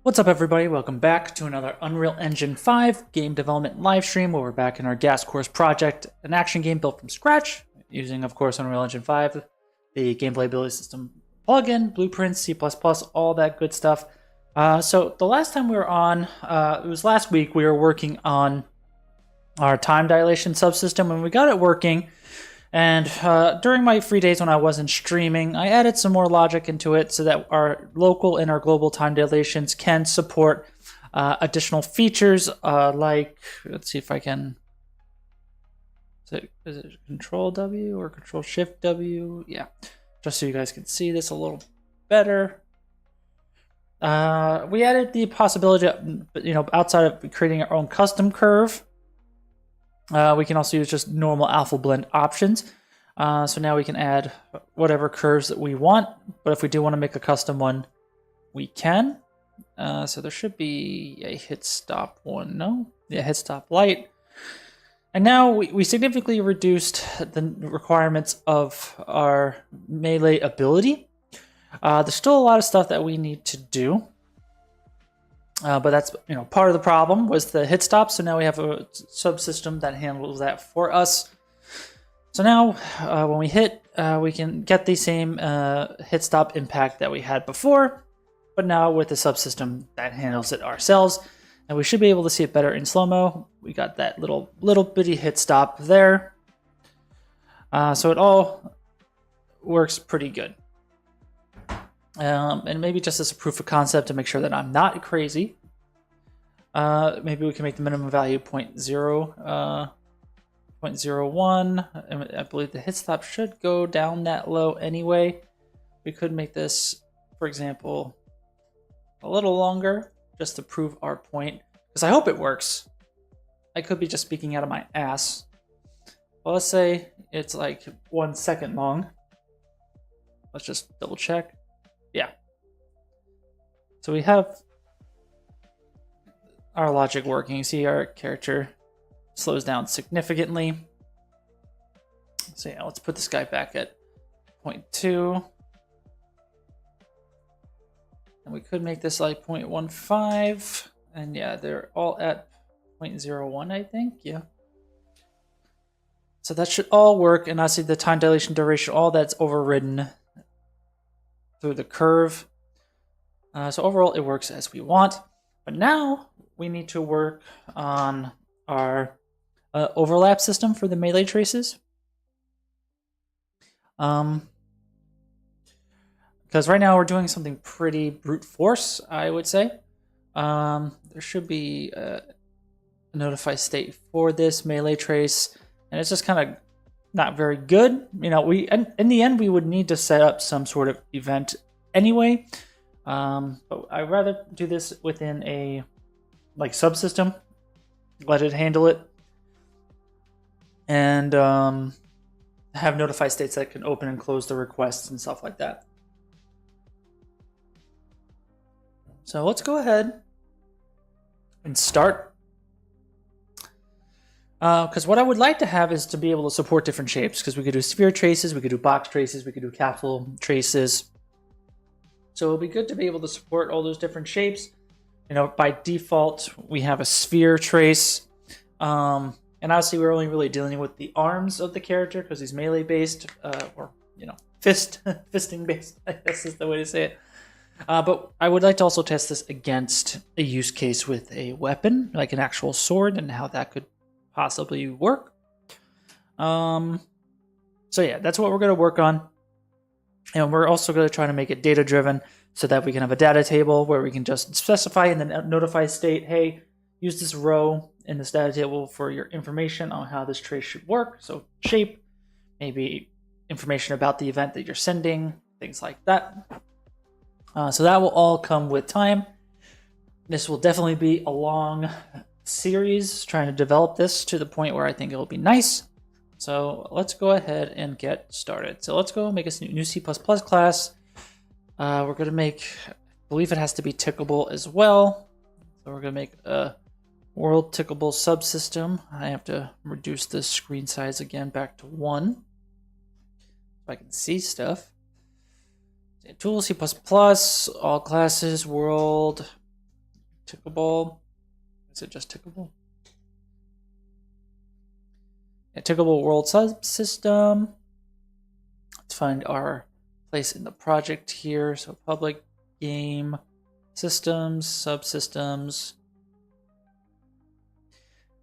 What's up, everybody? Welcome back to another Unreal Engine 5 game development live stream where we're back in our Gas Course project, an action game built from scratch using, of course, Unreal Engine 5, the gameplay ability system plugin, blueprints, C++, all that good stuff. So the last time we were on, it was last week, we were working on our time dilation subsystem, and we got it working. And during my free days when I wasn't streaming, I added some more logic into it so that our local and our global time dilations can support additional features like, let's see if I can, is it Control W or Control Shift W? Yeah, just so you guys can see this a little better. We added the possibility of, outside of creating our own custom curve, we can also use just normal alpha blend options. So now we can add whatever curves that we want, but if we do want to make a custom one, we can. So there should be a hit stop one, no? Yeah, hit stop light. And now we significantly reduced the requirements of our melee ability. There's still a lot of stuff that we need to do. But that's part of the problem was the hit stop. So now we have a subsystem that handles that for us. So now when we hit, we can get the same hit stop impact that we had before, but now with the subsystem that handles it ourselves, and we should be able to see it better in slow-mo. We got that little bitty hit stop there. So it all works pretty good. And maybe just as a proof of concept to make sure that I'm not crazy, maybe we can make the minimum value 0.01. And I believe the hit stop should go down that low anyway. We could make this, for example, a little longer just to prove our point, because I hope it works. I could be just speaking out of my ass. Well, let's say it's like 1 second long. Let's just double check. Yeah. So we have our logic working. You see our character slows down significantly. So yeah, let's put this guy back at 0.2. And we could make this like 0.15. And yeah, they're all at 0.01, I think. Yeah. So that should all work. And I see the time dilation duration, all that's overridden through the curve. So overall, it works as we want. But now we need to work on our overlap system for the melee traces. Because right now we're doing something pretty brute force, I would say. There should be a notify state for this melee trace, and it's just kind of not very good. In the end, we would need to set up some sort of event anyway. But I'd rather do this within a subsystem, let it handle it, and have notify states that can open and close the requests and stuff like that. So let's go ahead and start. Because what I would like to have is to be able to support different shapes, because we could do sphere traces, we could do box traces, we could do capsule traces. So it'll be good to be able to support all those different shapes. By default, we have a sphere trace. And obviously, we're only really dealing with the arms of the character because he's melee based, or fisting based, I guess is the way to say it. But I would like to also test this against a use case with a weapon, like an actual sword, and how that could possibly work. So yeah, that's what we're going to work on. And we're also going to try to make it data driven so that we can have a data table where we can just specify in the notify state, hey, use this row in this data table for your information on how this trace should work. So shape, maybe information about the event that you're sending, things like that. So that will all come with time. This will definitely be a long series trying to develop this to the point where I think it'll be nice. So let's go ahead and get started. So let's go make a new C++ class. We're going to make, I believe it has to be tickable as well. So we're going to make a world tickable subsystem. I have to reduce the screen size again back to 1 so I can see stuff. Tool, C++, all classes, world, tickable. Is it just tickable? Yeah, tickable world subsystem. Let's find our place in the project here. So public game systems, subsystems.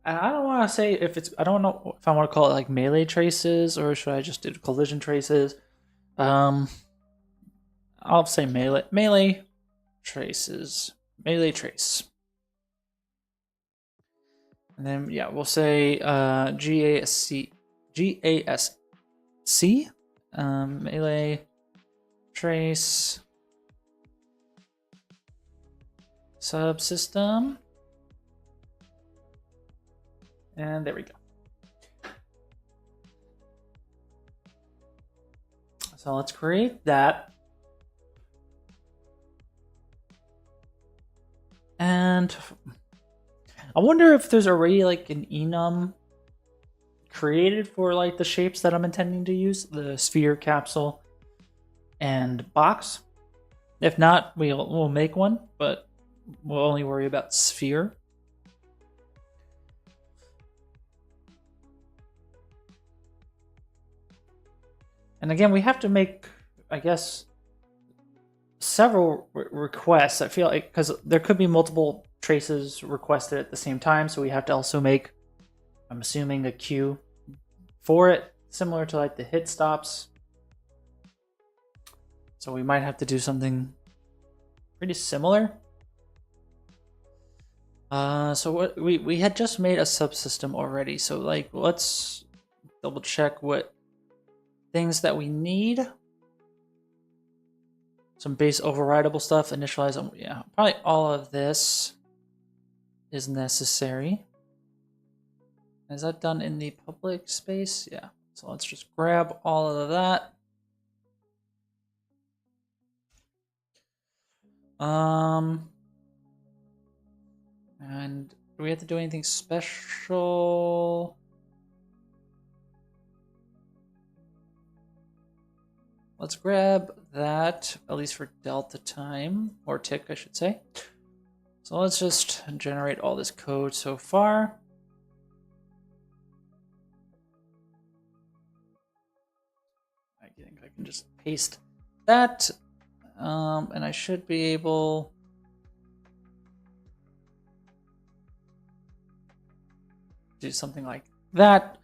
And I don't want to say if it's, I don't know if I want to call it like melee traces or should I just do collision traces. I'll say melee traces, melee trace. And then, yeah, we'll say GASC, melee trace subsystem. And there we go. So let's create that. And I wonder if there's already like an enum created for like the shapes that I'm intending to use, the sphere, capsule, and box. If not, we'll make one, but we'll only worry about sphere. And again, we have to make, I guess, several requests. I feel like because there could be multiple traces requested at the same time, so we have to also make, I'm assuming, a queue for it, similar to like the hit stops. So we might have to do something pretty similar. So what we had just made a subsystem already, so like let's double check what things that we need. Some base overrideable stuff, initialize them. Yeah, probably all of this is necessary. Is that done in the public space? Yeah. So let's just grab all of that. And do we have to do anything special? Let's grab that, at least for delta time, or tick, I should say. So let's just generate all this code so far. I think I can just paste that, and I should be able to do something like that.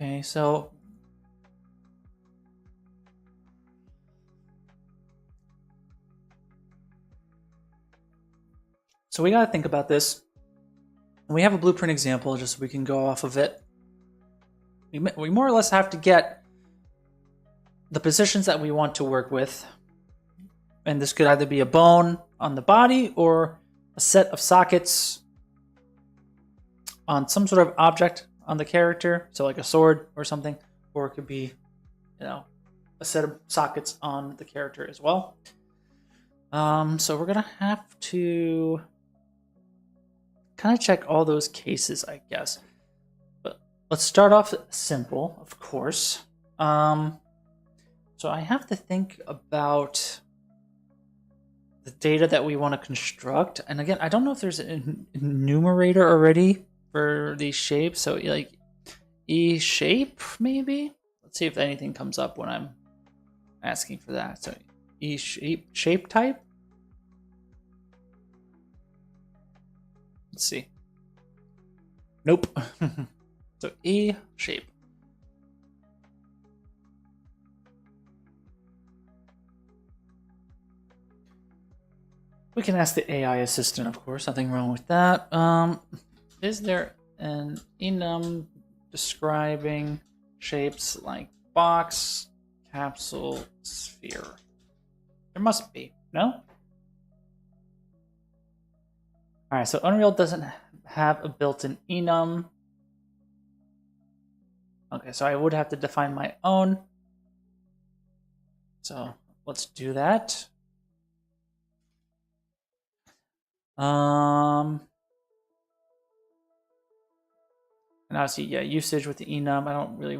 Okay, so we got to think about this. We have a blueprint example just so we can go off of it. We more or less have to get the positions that we want to work with. And this could either be a bone on the body or a set of sockets on some sort of object on the character, so like a sword or something, or it could be, you know, a set of sockets on the character as well. So we're gonna have to kind of check all those cases, I guess. But let's start off simple, of course. So I have to think about the data that we want to construct. And again, I don't know if there's an enumerator already for these shapes. So like E shape, maybe? Let's see if anything comes up when I'm asking for that. So E shape type. Let's see. Nope. So E shape. We can ask the AI assistant, of course. Nothing wrong with that. Is there an enum describing shapes like box, capsule, sphere? There must be, no? Alright, so Unreal doesn't have a built-in enum. Okay, so I would have to define my own. So let's do that. And obviously, yeah, usage with the enum. I don't really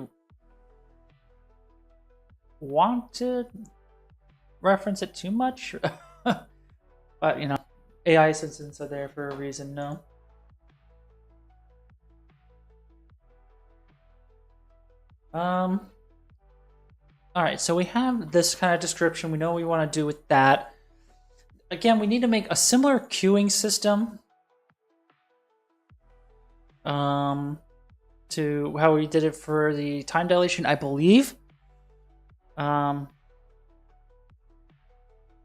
want it. reference it too much. But, you know, AI assistants are there for a reason, no? All right, so we have this kind of description. We know what we want to do with that. Again, we need to make a similar queuing system to how we did it for the time dilation, I believe. And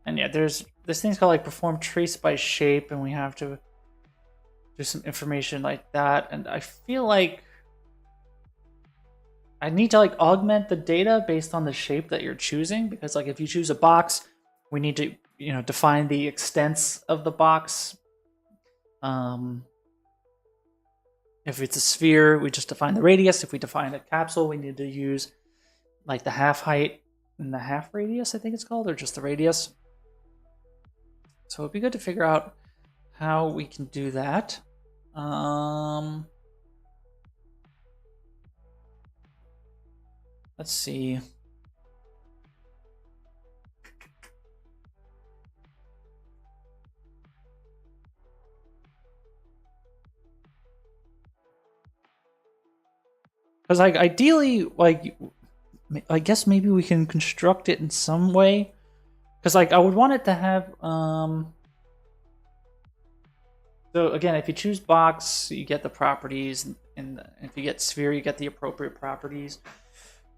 yeah, there's this thing's called like perform trace by shape, and we have to do some information like that. And I feel like I need to like augment the data based on the shape that you're choosing, because like if you choose a box, we need to, you know, define the extents of the box. If it's a sphere, we just define the radius. If we define a capsule, we need to use like the half height and the half radius, I think it's called, or just the radius. So it'd be good to figure out how we can do that. Let's see. Because like ideally, like I guess maybe we can construct it in some way. Because like I would want it to have so again, if you choose box, you get the properties, and if you get sphere, you get the appropriate properties.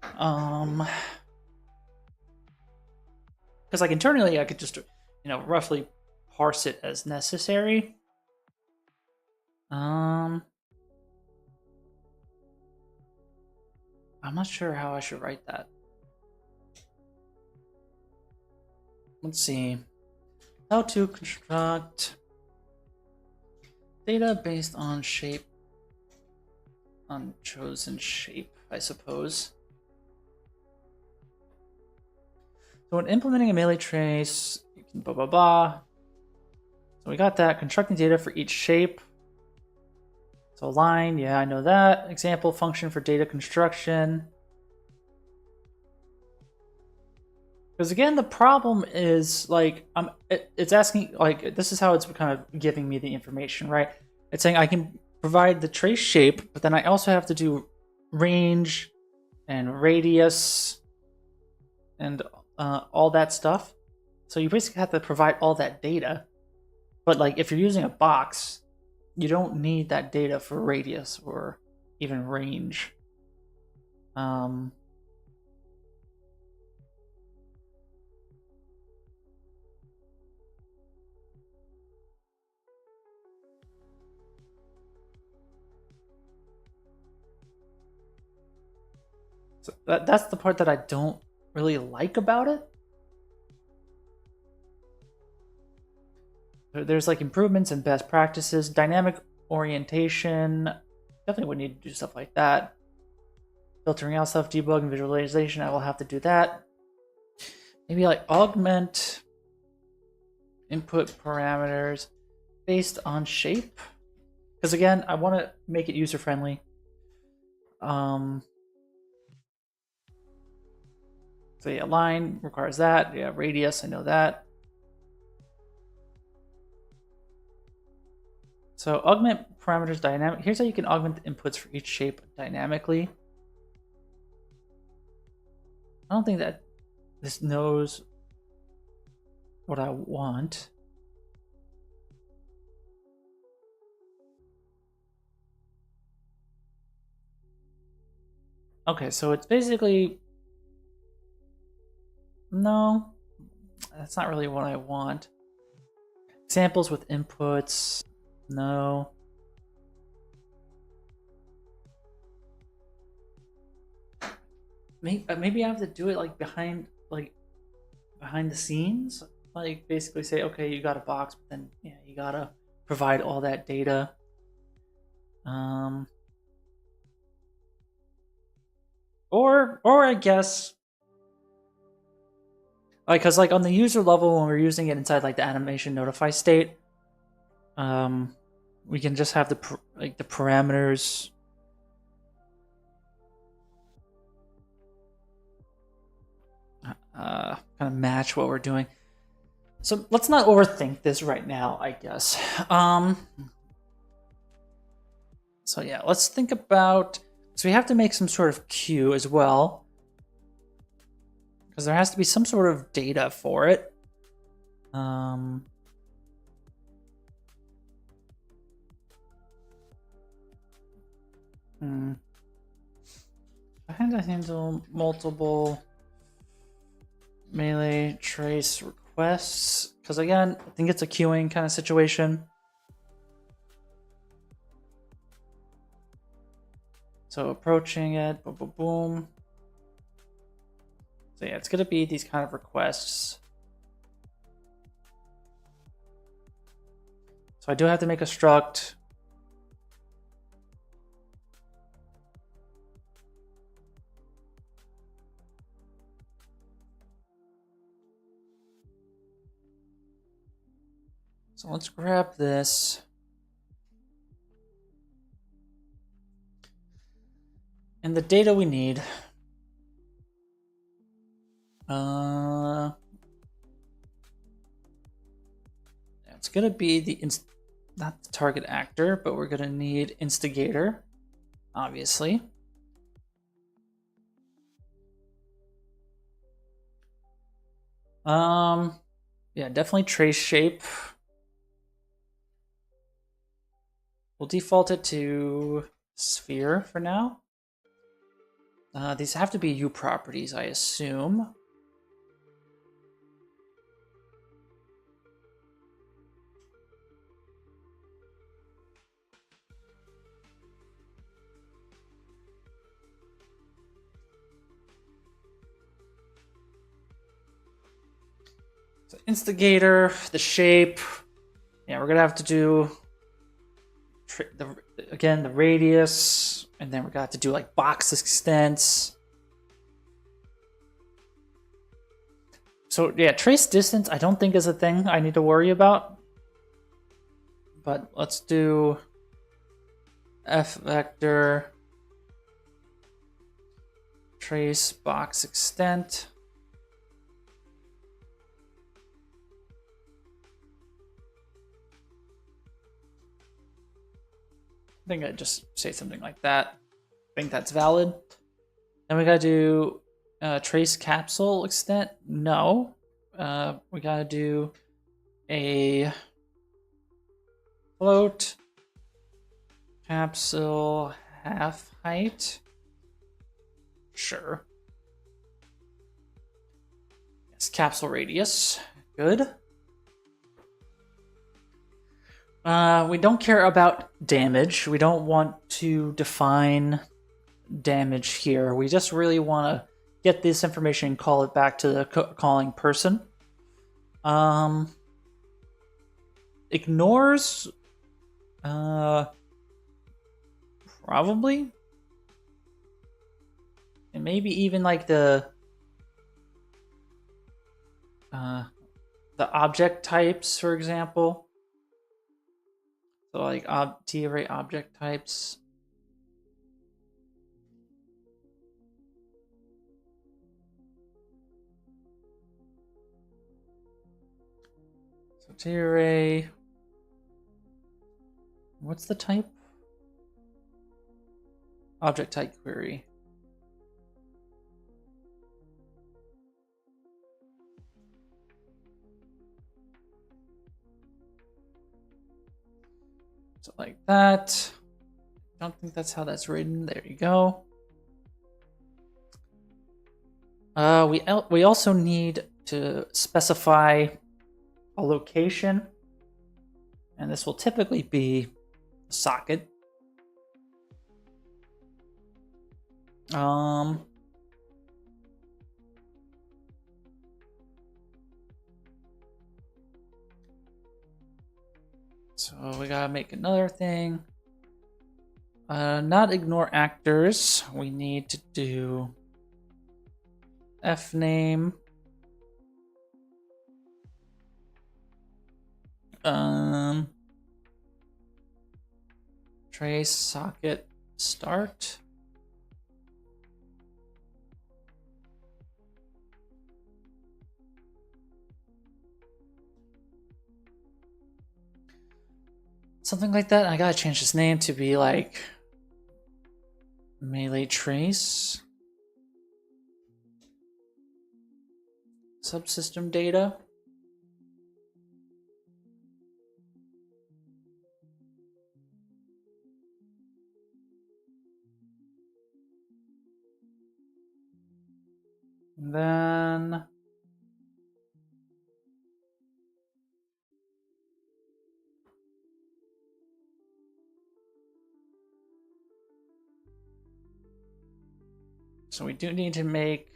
Because like internally, I could just, you know, roughly parse it as necessary. I'm not sure how I should write that. Let's see. How to construct data based on shape, on chosen shape, I suppose. So when implementing a melee trace, you can blah, blah, blah. So we got that. Constructing data for each shape. So line, yeah, I know that. Example function for data construction. Because again, the problem is like it's asking, like, this is how it's kind of giving me the information, right? It's saying I can provide the trace shape, but then I also have to do range and radius and all that stuff. So you basically have to provide all that data. But like if you're using a box, you don't need that data for radius or even range. So that's the part that I don't really like about it. There's like improvements and best practices, dynamic orientation. Definitely would need to do stuff like that. Filtering out stuff, debug and visualization. I will have to do that. Maybe like augment input parameters based on shape. Because again, I want to make it user friendly. So yeah, line requires that. Yeah, radius, I know that. So augment parameters dynamic. Here's how you can augment the inputs for each shape dynamically. I don't think that this knows what I want. Okay, so it's basically, no, that's not really what I want. Examples with inputs, no. Maybe I have to do it like behind the scenes. Like basically say, okay, you got a box, but then yeah, you gotta provide all that data. Or I guess, like, cause like on the user level, when we're using it inside like the animation notify state, we can just have the parameters. kind of match what we're doing. So let's not overthink this right now, I guess. So yeah, let's think about, so we have to make some sort of queue as well, because there has to be some sort of data for it. I had to handle multiple melee trace requests, because again, I think it's a queuing kind of situation. So approaching it, boom, boom, boom. So yeah, it's going to be these kind of requests. So I do have to make a struct. So let's grab this. And the data we need. It's going to be the, not the target actor, but we're going to need instigator, obviously. Yeah, definitely trace shape. We'll default it to sphere for now. These have to be U properties, I assume. So instigator, the shape. Yeah, we're gonna have to do again the radius, and then we're gonna have to do like box extents. So yeah, trace distance I don't think is a thing I need to worry about. But let's do F vector trace box extent. I think I'd just say something like that. I think that's valid. Then we gotta do trace capsule extent. No. We gotta do a float capsule half height. Sure. Yes, capsule radius. Good. We don't care about damage. We don't want to define damage here. We just really want to get this information and call it back to the calling person. Ignores? Probably. And maybe even like the object types, for example. So like T-array object types. So T-array. What's the type? Object type query. So like that. I don't think that's how that's written. There you go. We also need to specify a location, and this will typically be a socket. So we gotta make another thing. Not ignore actors. We need to do fname. Trace socket start. Something like that. I gotta change this name to be like melee trace. Subsystem data. And then so we do need to make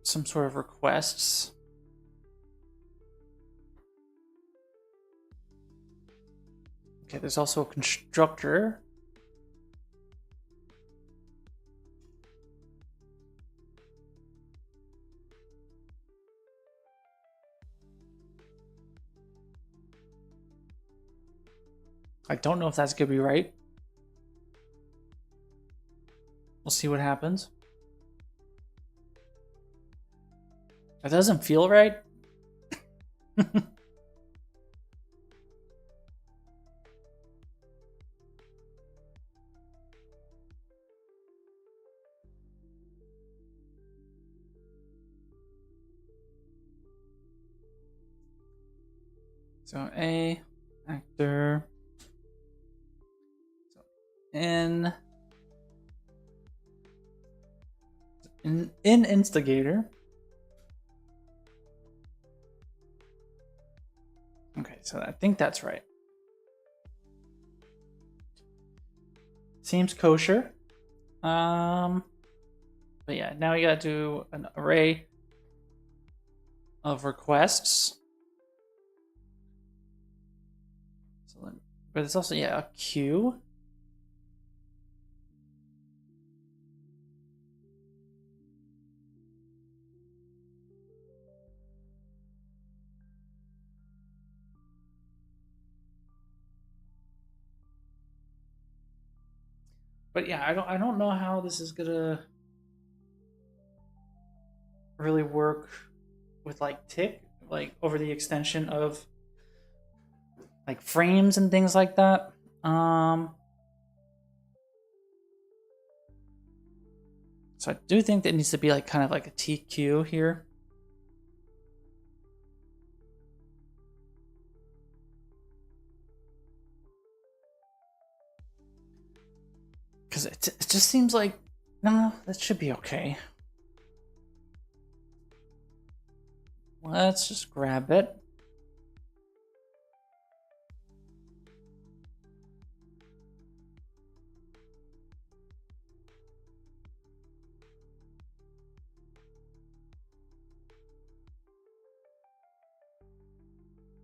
some sort of requests. Okay, there's also a constructor. I don't know if that's gonna be right. We'll see what happens. That doesn't feel right. So A, actor, so in instigator. Okay, so I think that's right. Seems kosher. But yeah, now we gotta do an array of requests. So, but it's also, yeah, a queue. But yeah, I don't know how this is gonna really work with like tick, like over the extension of like frames and things like that. So I do think that it needs to be like kind of like a TQ here. Because it just seems like, no, that should be okay. Let's just grab it.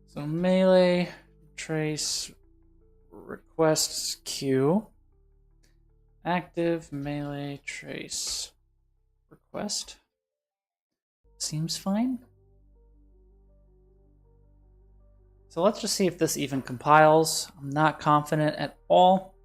So melee trace requests queue. Active melee trace request. Seems fine. So let's just see if this even compiles. I'm not confident at all.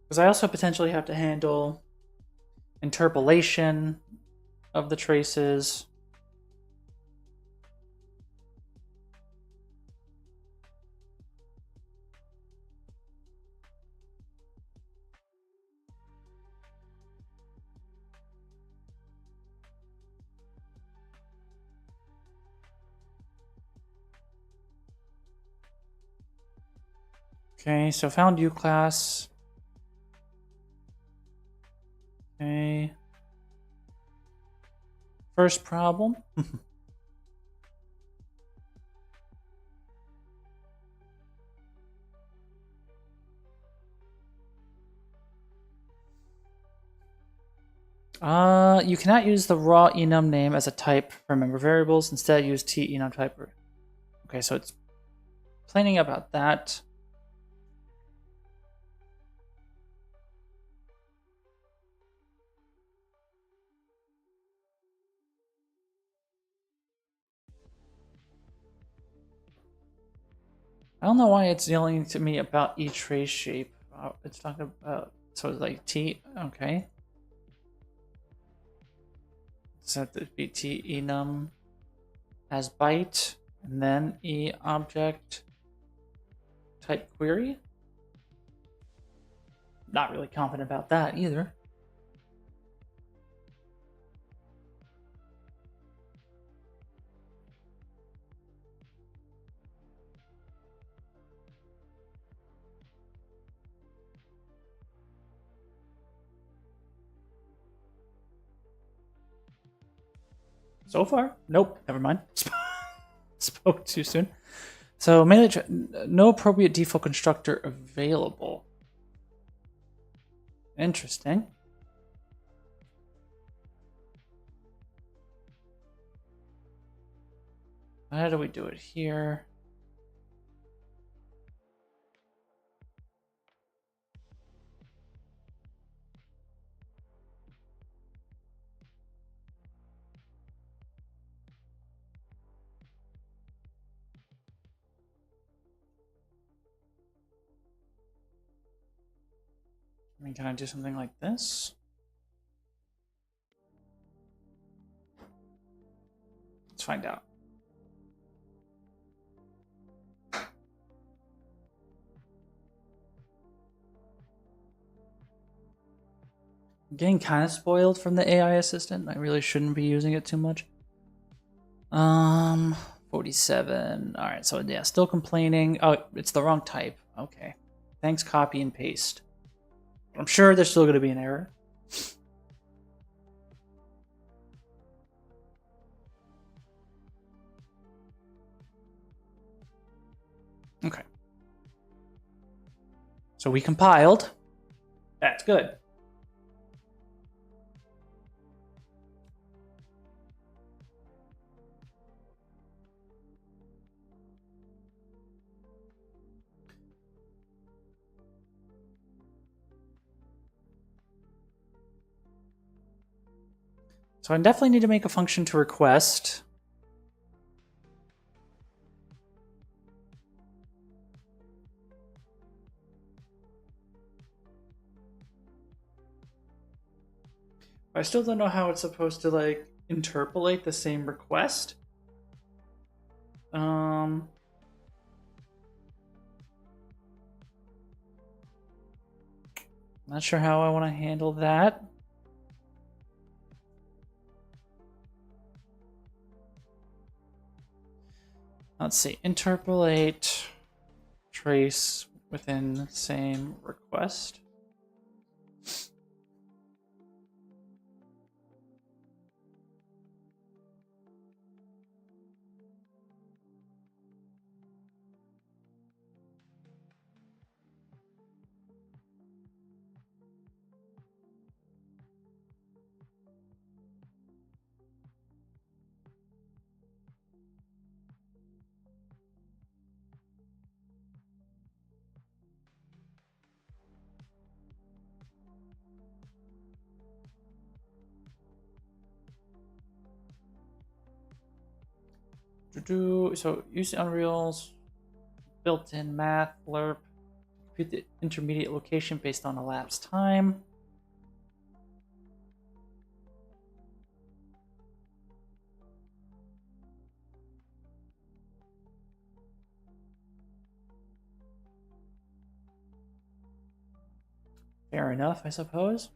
Because I also potentially have to handle interpolation of the traces. Okay, so found U class. Okay. First problem. You cannot use the raw enum name as a type for member variables. Instead, use t enum type. Okay, so it's complaining about that. I don't know why it's yelling to me about each trace shape. It's talking about, so it's like T, okay. Set the be T enum as byte, and then E object type query. Not really confident about that either. So far, nope, never mind. Spoke too soon. So mainly no appropriate default constructor available. Interesting. How do we do it here? I mean, can I do something like this? Let's find out. I'm getting kind of spoiled from the AI assistant. I really shouldn't be using it too much. 47. All right, so yeah, still complaining. Oh, it's the wrong type. Okay. Thanks, copy and paste. I'm sure there's still going to be an error. Okay. So we compiled. That's good. So I definitely need to make a function to request. I still don't know how it's supposed to like interpolate the same request. Not sure how I want to handle that. Let's see, interpolate trace within same request. So use Unreal's built-in math lerp, compute the intermediate location based on elapsed time. Fair enough, I suppose.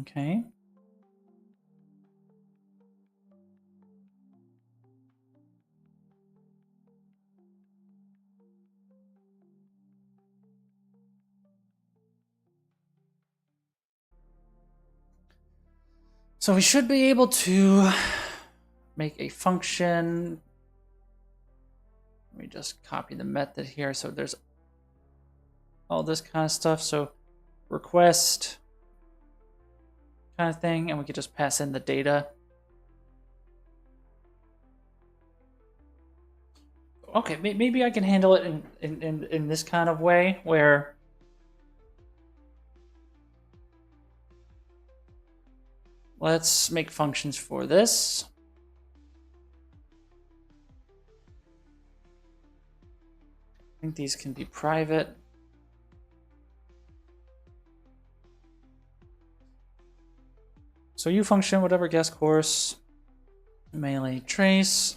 Okay. So we should be able to make a function. Let me just copy the method here. So there's all this kind of stuff. So request kind of thing, and we could just pass in the data. Okay, maybe I can handle it in this kind of way where let's make functions for this. think these can be private. So U function, whatever guest course, melee trace.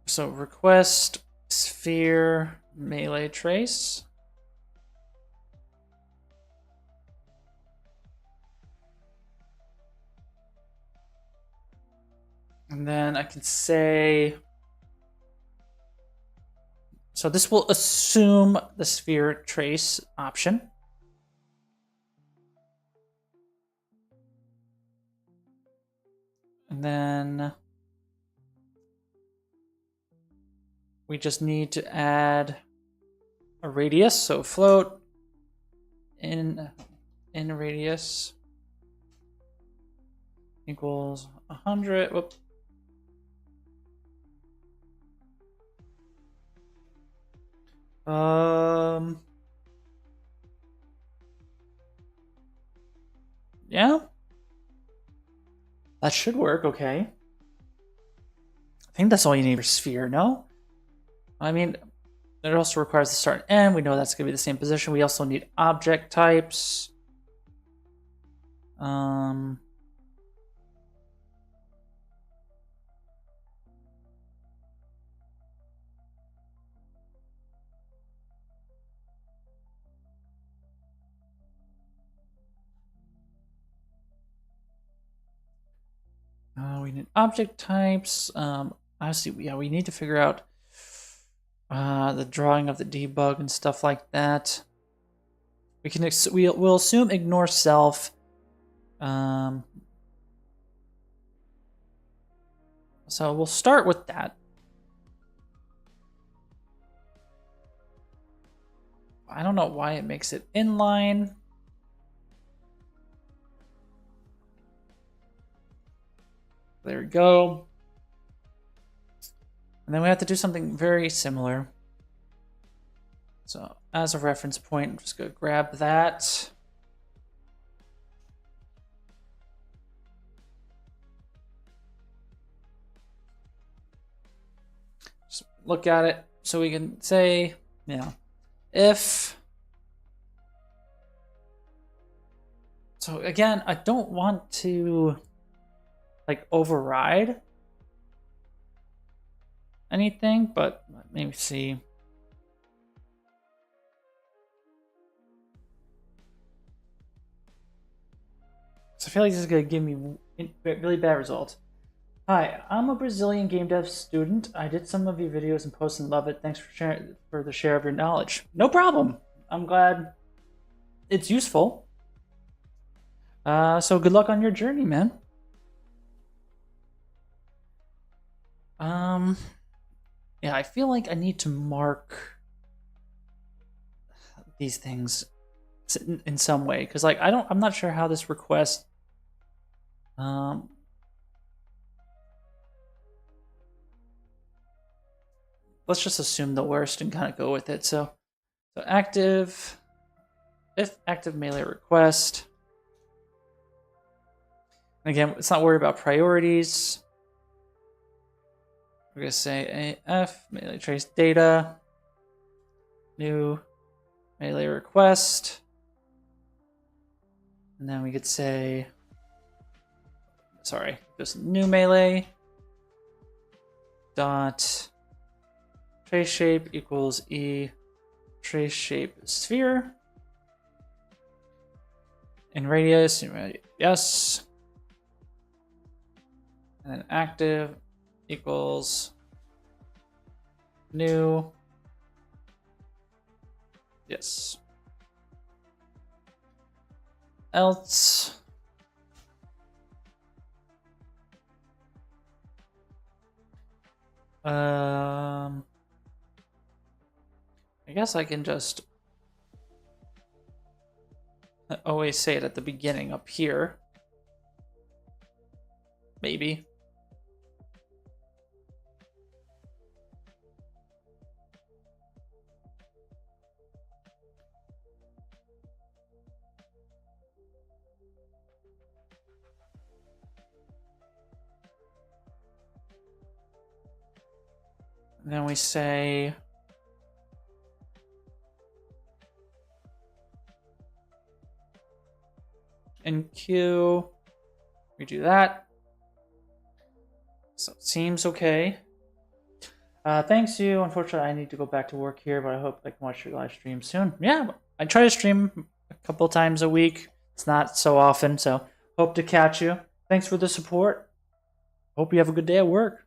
So request sphere melee trace. And then I can say, so this will assume the sphere trace option. And then we just need to add a radius. So float in radius equals 100. Whoop. Yeah. That should work, okay. I think that's all you need for sphere, no? I mean, it also requires the start and end. We know that's going to be the same position. We also need object types. We need object types. Obviously, yeah, we need to figure out the drawing of the debug and stuff like that. We can we'll assume ignore self. So we'll start with that. I don't know why it makes it inline. There we go. And then we have to do something very similar. So as a reference point, I'm just going to grab that. Just look at it. So we can say, if. So again, I don't want to like override anything, but let me see. So I feel like this is going to give me really bad results. Hi, I'm a Brazilian game dev student. I did some of your videos and posts and love it. Thanks for the share of your knowledge. No problem. I'm glad it's useful. So good luck on your journey, man. Yeah, I feel like I need to mark these things in some way, because like I'm not sure how this request let's just assume the worst and kind of go with it. So active, if active melee request. And again, let's not worry about priorities. We're gonna say AF melee trace data, new melee request, and then we could say, sorry, just new melee dot trace shape equals e trace shape sphere, and radius, yes, and then active equals new, yes, else I guess I can just always say it at the beginning up here, maybe. And then we say in queue, we do that. So it seems okay. Thanks you. Unfortunately, I need to go back to work here, but I hope I can watch your live stream soon. Yeah, I try to stream a couple times a week. It's not so often, so hope to catch you. Thanks for the support. Hope you have a good day at work.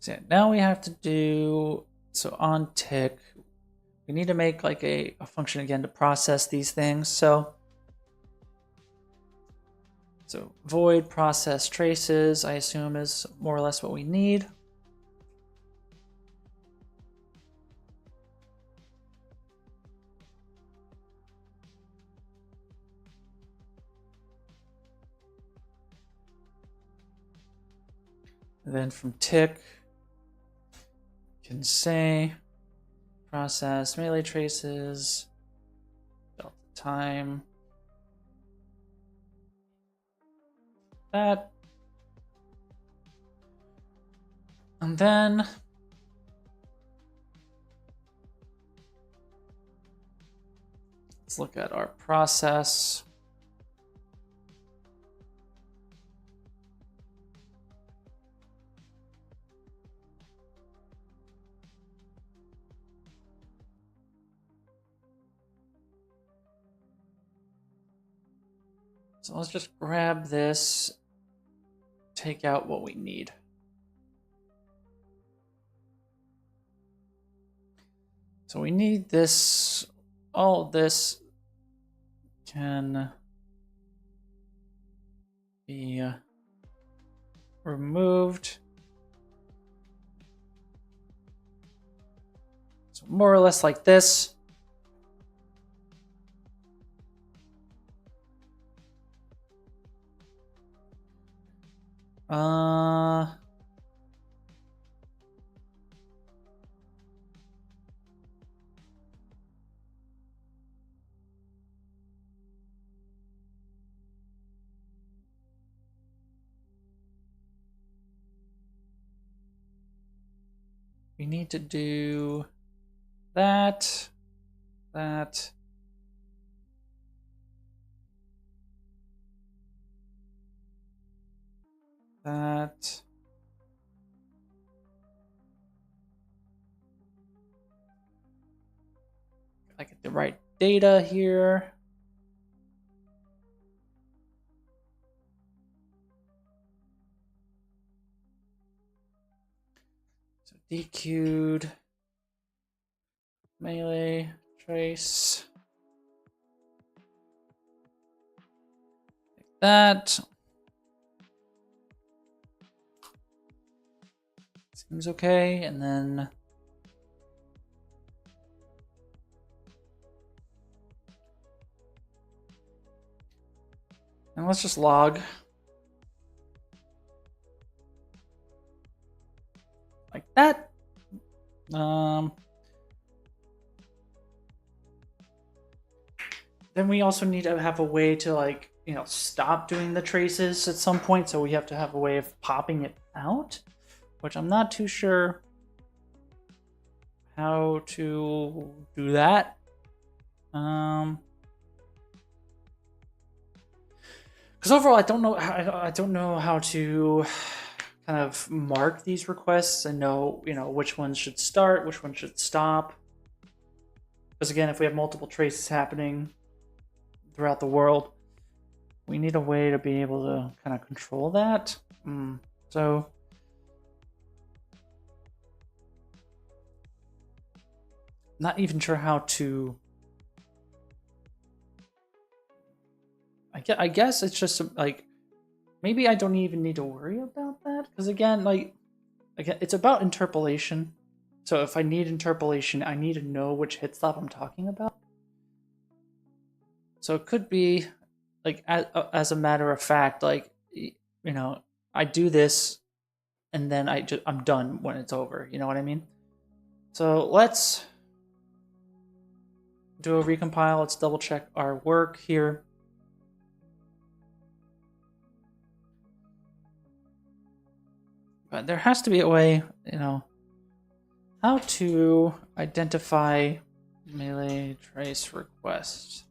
So now we have to do, so on tick, we need to make like a function again to process these things. So void process traces, I assume, is more or less what we need. And then from tick, can say process melee traces, delta time, that. And then let's look at our process. So let's just grab this, take out what we need. So we need this, all of this can be removed. So more or less like this. We need to do that, that, that. I get the right data here. So dequeued melee trace. Like that. Seems okay. And then let's just log like that. Then we also need to have a way to, like, you know, stop doing the traces at some point. So we have to have a way of popping it out, which I'm not too sure how to do that. Because overall, I don't know how to kind of mark these requests and know, you know, which ones should start, which one should stop. Because again, if we have multiple traces happening throughout the world, we need a way to be able to kind of control that. So not even sure how to. I guess it's just like, maybe I don't even need to worry about that, because again, it's about interpolation. So if I need interpolation, I need to know which hit stop I'm talking about. So it could be like, as a matter of fact, like, you know, I do this and then I'm done when it's over. You know what I mean? So let's do a recompile. Let's double check our work here. But there has to be a way, how to identify melee trace request.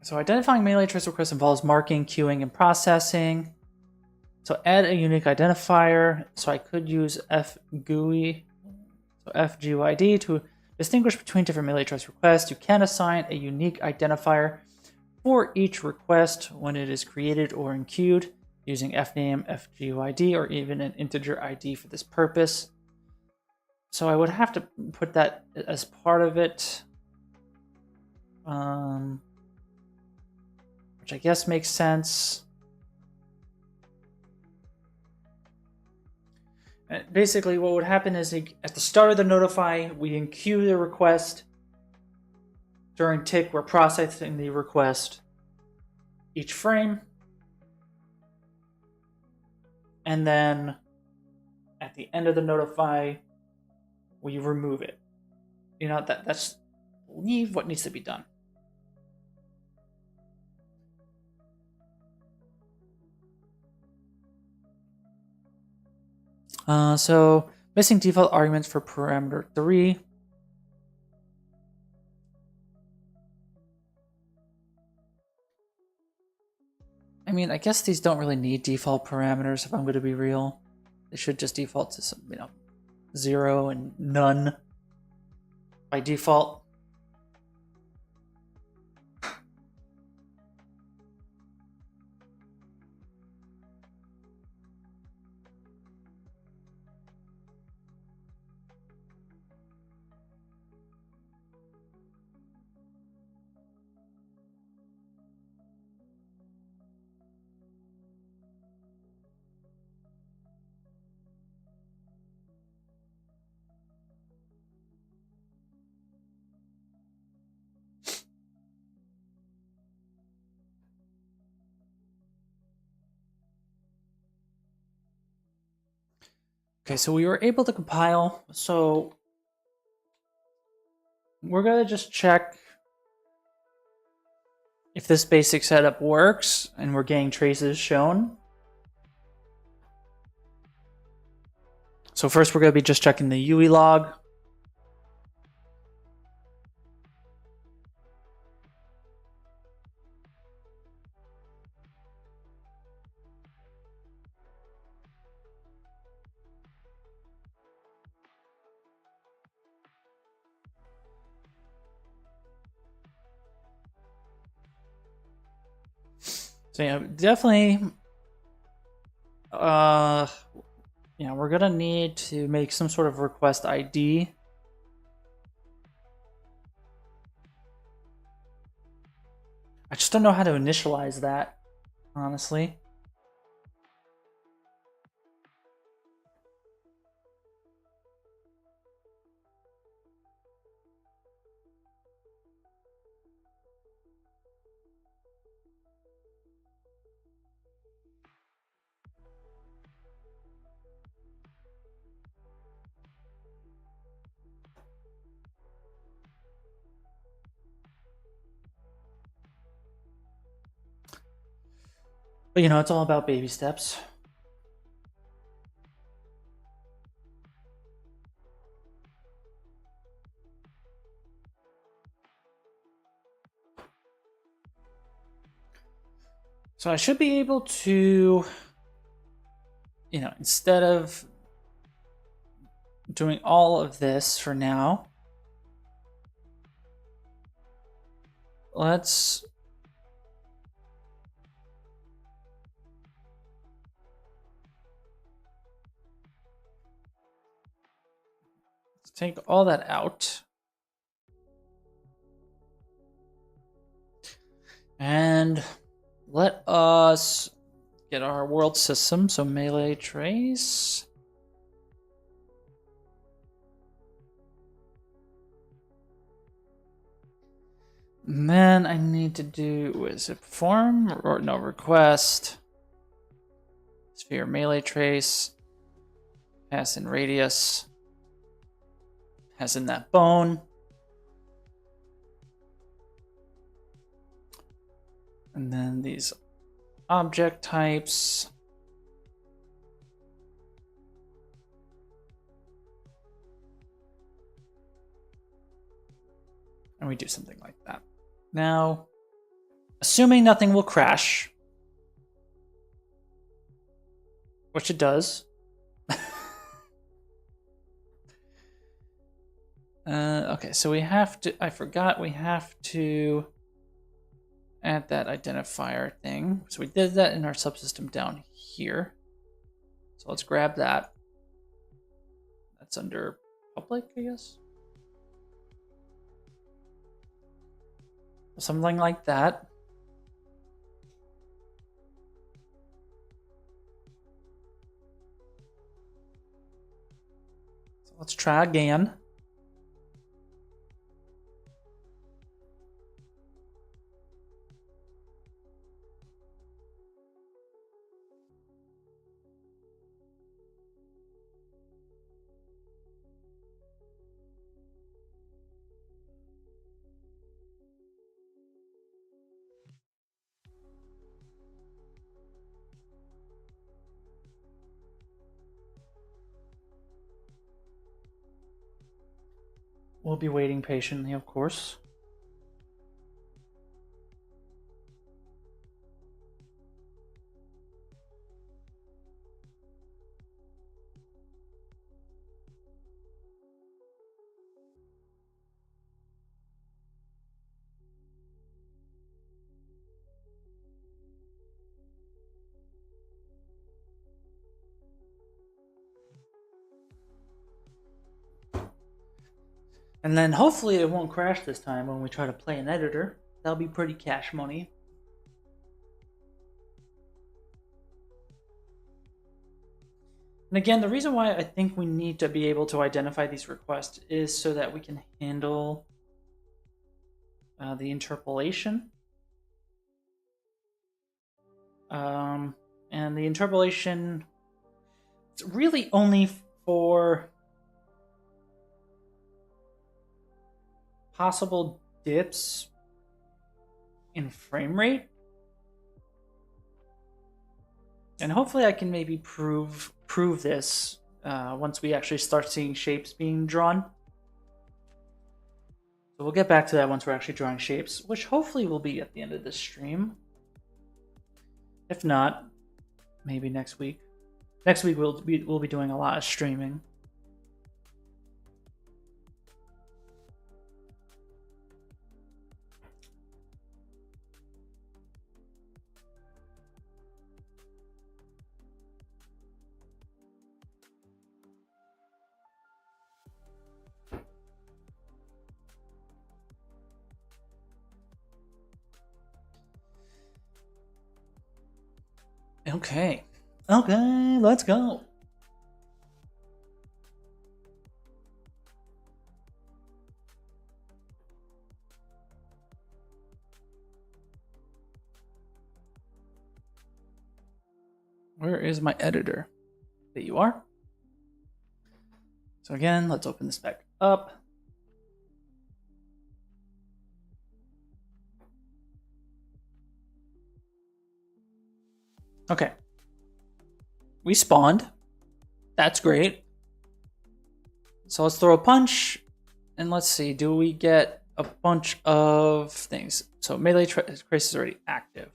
So identifying melee trace requests involves marking, queuing, and processing. So add a unique identifier. So I could use FGUID, so FGUID to distinguish between different melee trace requests. You can assign a unique identifier for each request when it is created or queued using fname, FGUID, or even an integer ID for this purpose. So I would have to put that as part of it, which I guess makes sense. Basically, what would happen is at the start of the notify, we enqueue the request. During tick, we're processing the request each frame. And then at the end of the notify, we remove it. That's I believe what needs to be done. So missing default arguments for parameter 3. I mean, I guess these don't really need default parameters if I'm going to be real. They should just default to some, 0 and none by default. Okay, so we were able to compile. So we're going to just check if this basic setup works and we're getting traces shown. So first we're going to be just checking the UE log. So yeah, definitely, we're gonna need to make some sort of request ID. I just don't know how to initialize that, honestly. But it's all about baby steps. So I should be able to, instead of doing all of this for now, let's take all that out. And let us get our world system. So melee trace. And then I need to do, is it perform or no, request. Sphere melee trace. Pass in radius. as in that bone. And then these object types. And we do something like that. Now, assuming nothing will crash, which it does. Okay, so we have to, I forgot we have to add that identifier thing. So we did that in our subsystem down here. So let's grab that. That's under public, I guess. Something like that. So let's try again. We'll be waiting patiently, of course. And then hopefully it won't crash this time when we try to play an editor. That'll be pretty cash money. And again, the reason why I think we need to be able to identify these requests is so that we can handle the interpolation. And the interpolation, it's really only for possible dips in frame rate. And hopefully I can maybe prove this once we actually start seeing shapes being drawn. So we'll get back to that once we're actually drawing shapes, which hopefully will be at the end of this stream. If not, maybe next week. Next week we'll be doing a lot of streaming. Okay, let's go. Where is my editor? There you are. So again, let's open this back up. Okay. We spawned. That's great. So let's throw a punch. And let's see, do we get a bunch of things? So melee trace is already active.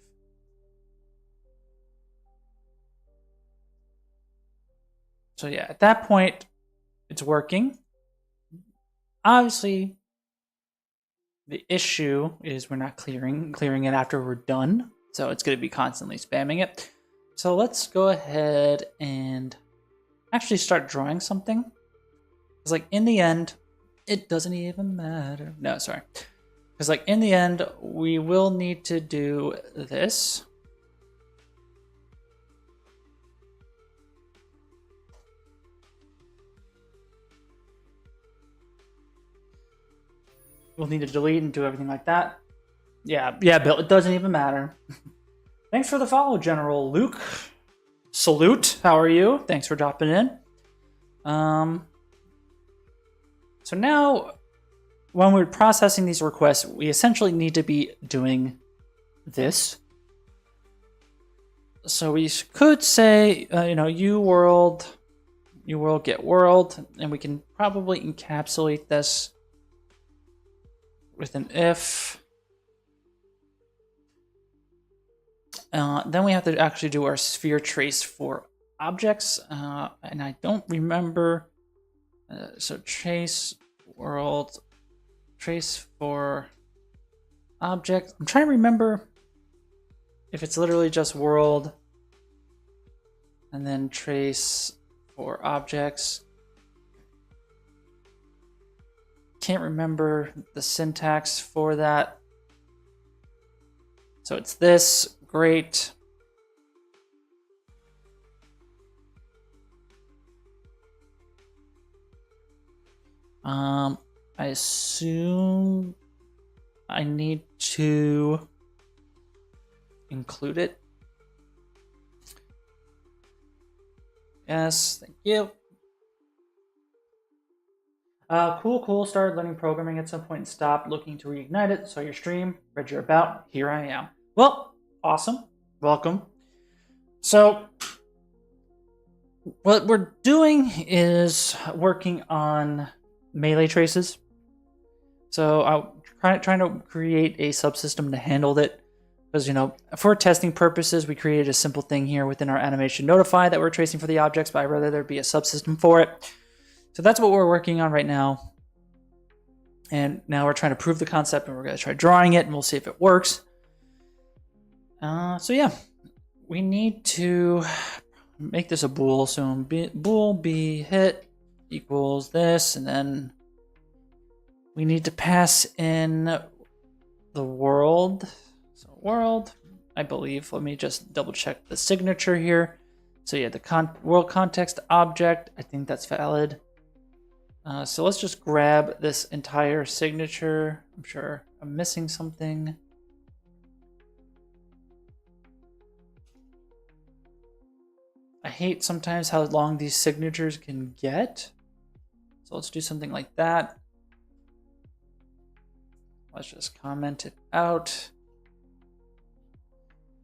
So yeah, at that point, it's working. Obviously, the issue is we're not clearing it after we're done. So it's going to be constantly spamming it. So let's go ahead and actually start drawing something. Because like in the end, it doesn't even matter. No, sorry. Because like in the end, we will need to do this. We'll need to delete and do everything like that. Yeah, Bill, it doesn't even matter. Thanks for the follow, General Luke. Salute, how are you? Thanks for dropping in. So So now, when we're processing these requests, we essentially need to be doing this. So we could say, you world get world, and we can probably encapsulate this with an if. Then we have to actually do our sphere trace for objects, and I don't remember. So trace world, trace for object. I'm trying to remember if it's literally just world and then trace for objects. Can't remember the syntax for that. So it's this, great. I assume I need to include it. Yes, thank you. Cool. Started learning programming at some point and stopped, looking to reignite it. Saw your stream, read your about. Here I am. Well, awesome. Welcome. So, what we're doing is working on melee traces. So I'm trying to create a subsystem to handle it. Because, for testing purposes, we created a simple thing here within our animation notify that we're tracing for the objects, but I'd rather there be a subsystem for it. So that's what we're working on right now. And now we're trying to prove the concept, and we're going to try drawing it, and we'll see if it works. So yeah, we need to make this a bool. So bool be hit equals this, and then we need to pass in the world. So world, I believe. Let me just double check the signature here. So yeah, the world context object, I think that's valid. So let's just grab this entire signature. I'm sure I'm missing something. I hate sometimes how long these signatures can get. So let's do something like that. Let's just comment it out.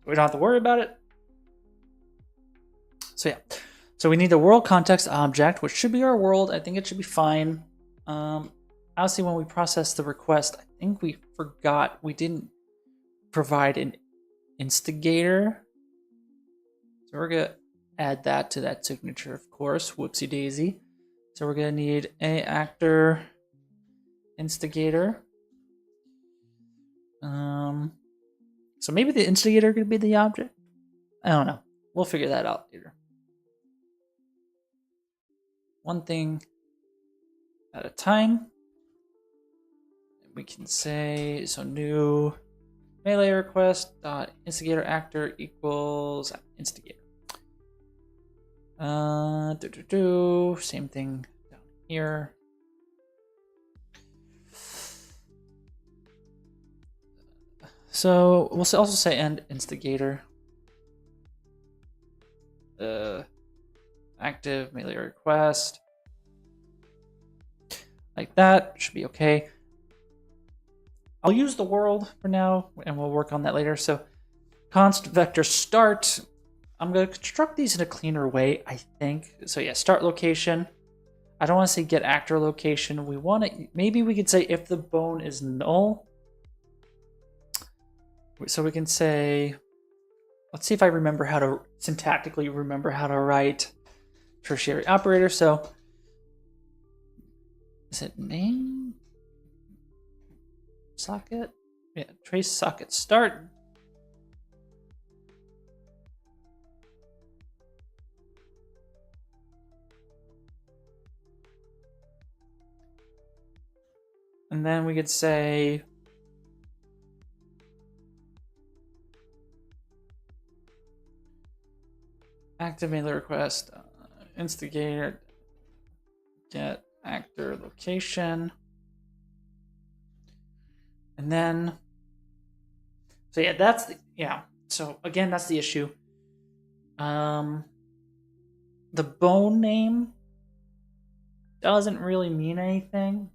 We don't have to worry about it. So yeah. So we need the world context object, which should be our world. I think it should be fine. Obviously, when we process the request, I think we forgot we didn't provide an instigator. So we're going to add that to that signature, of course. Whoopsie daisy. So we're going to need a actor instigator. So maybe the instigator could be the object. I don't know. We'll figure that out later. One thing at a time. We can say, so new melee request dot instigator actor equals instigator. Same thing down here. So we'll also say end instigator. Active melee request. Like that, should be okay. I'll use the world for now, and we'll work on that later. So const vector start. I'm going to construct these in a cleaner way, I think. So yeah, start location. I don't want to say get actor location. We want to, maybe we could say if the bone is null. So we can say, let's see if I remember how to syntactically remember how to write tertiary operator. So is it name socket? Yeah, trace socket start. And then we could say active melee request instigator get actor location, and then so yeah, that's the so again, that's the issue. The bone name doesn't really mean anything.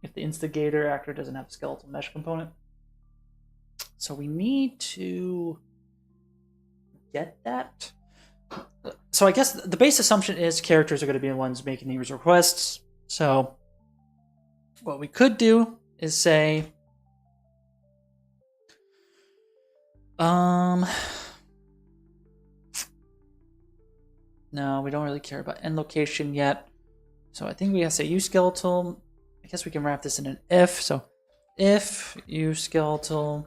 if the instigator actor doesn't have a skeletal mesh component. So we need to get that. So I guess the base assumption is characters are going to be the ones making these requests. So what we could do is say, no, we don't really care about end location yet. So I think we have to say uSkeletal. I guess we can wrap this in an if. So if uSkeletal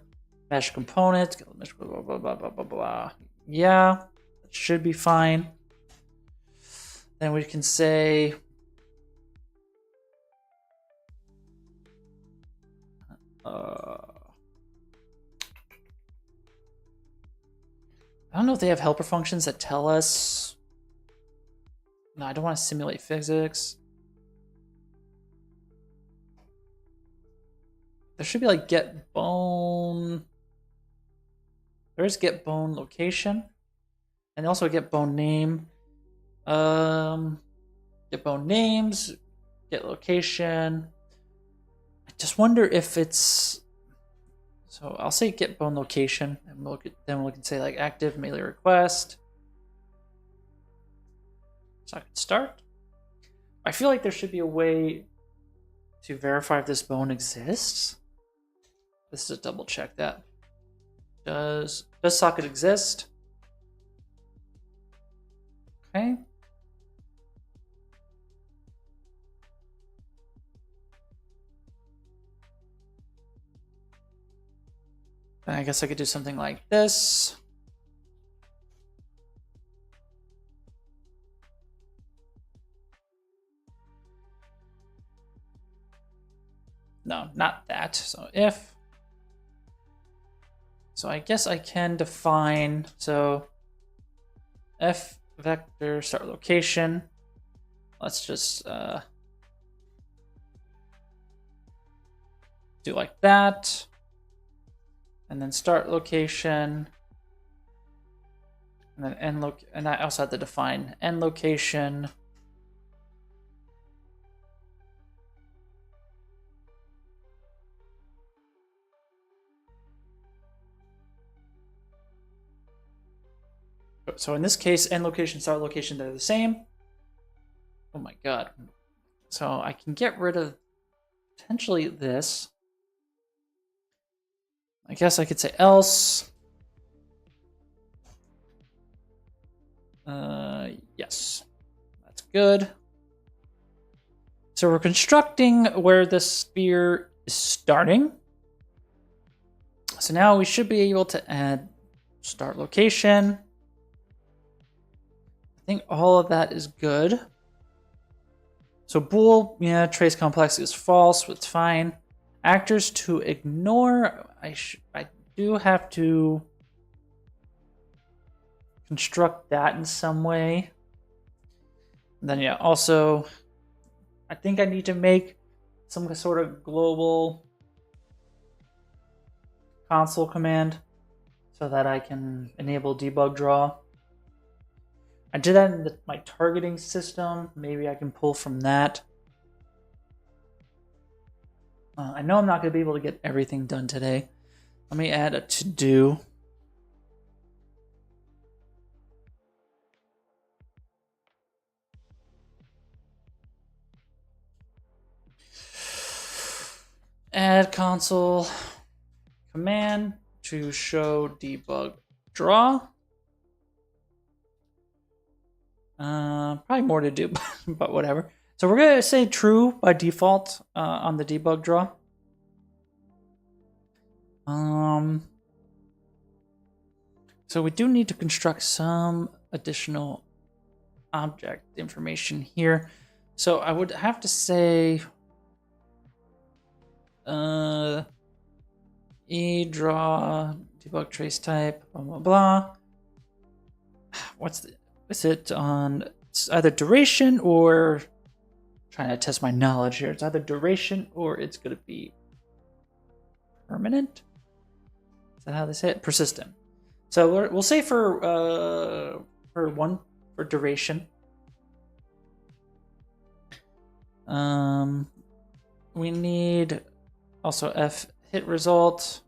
mesh component, mesh blah, blah, blah, blah, blah, blah. Yeah, it should be fine. Then we can say I don't know if they have helper functions that tell us. No, I don't want to simulate physics. There should be like get bone. There's get bone location, and also get bone name. Get bone names, get location. I just wonder if it's. So I'll say get bone location, and then we can say like active melee request. So I can start. I feel like there should be a way to verify if this bone exists. Let's just double check that. Does socket exist? Okay. Then I guess I could do something like this. No, not that. So if. So I guess I can define. So f vector start location. Let's just do like that. And then start location. And then end and I also have to define end location. So in this case, end location, start location, they're the same. Oh my god. So I can get rid of potentially this. I guess I could say else. Yes, that's good. So we're constructing where the sphere is starting. So now we should be able to add start location. I think all of that is good. So bool, yeah, trace complex is false, it's fine. Actors to ignore, I do have to construct that in some way. And then yeah, also, I think I need to make some sort of global console command so that I can enable debug draw. I did that in my targeting system. Maybe I can pull from that. I know I'm not going to be able to get everything done today. Let me add a to-do. Add console command to show debug draw. Probably more to do, but whatever. So we're going to say true by default on the debug draw. So we do need to construct some additional object information here. So I would have to say e draw debug trace type blah blah blah. Is it on? It's either duration or trying to test my knowledge here. It's either duration or it's going to be permanent. Is that how they say it? Persistent. So we'll say for duration. we need also F hit result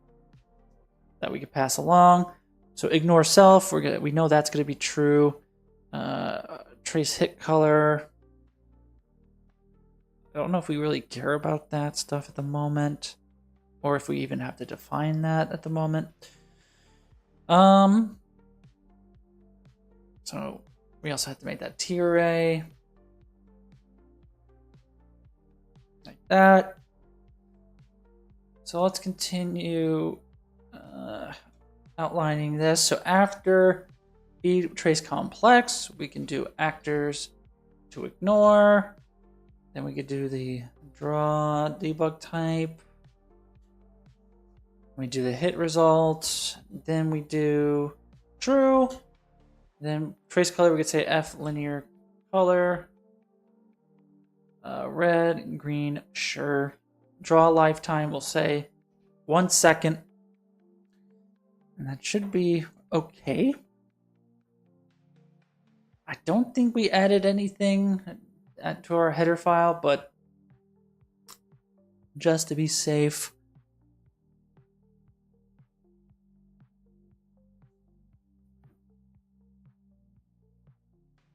that we could pass along. So ignore self, we know that's going to be true. Trace hit color. I don't know if we really care about that stuff at the moment, or if we even have to define that at the moment. So we also have to make that T array. Like that. So let's continue outlining this. So after B trace complex, we can do actors to ignore. Then we could do the draw debug type. We do the hit result. Then we do true. Then trace color, we could say F linear color. Red, green, sure. Draw lifetime, we'll say 1 second. And that should be okay. I don't think we added anything to our header file, but just to be safe.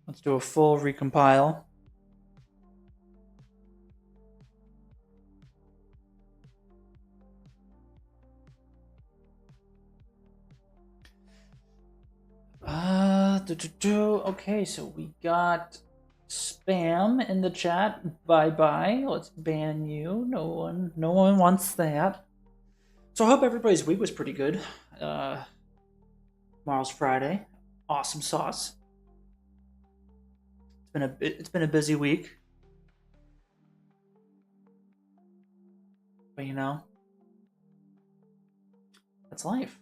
Let's do a full recompile. Okay, so we got spam in the chat. Bye. Let's ban you. No one wants that. So I hope everybody's week was pretty good. Tomorrow's Friday. Awesome sauce. It's been a busy week. But you know, that's life.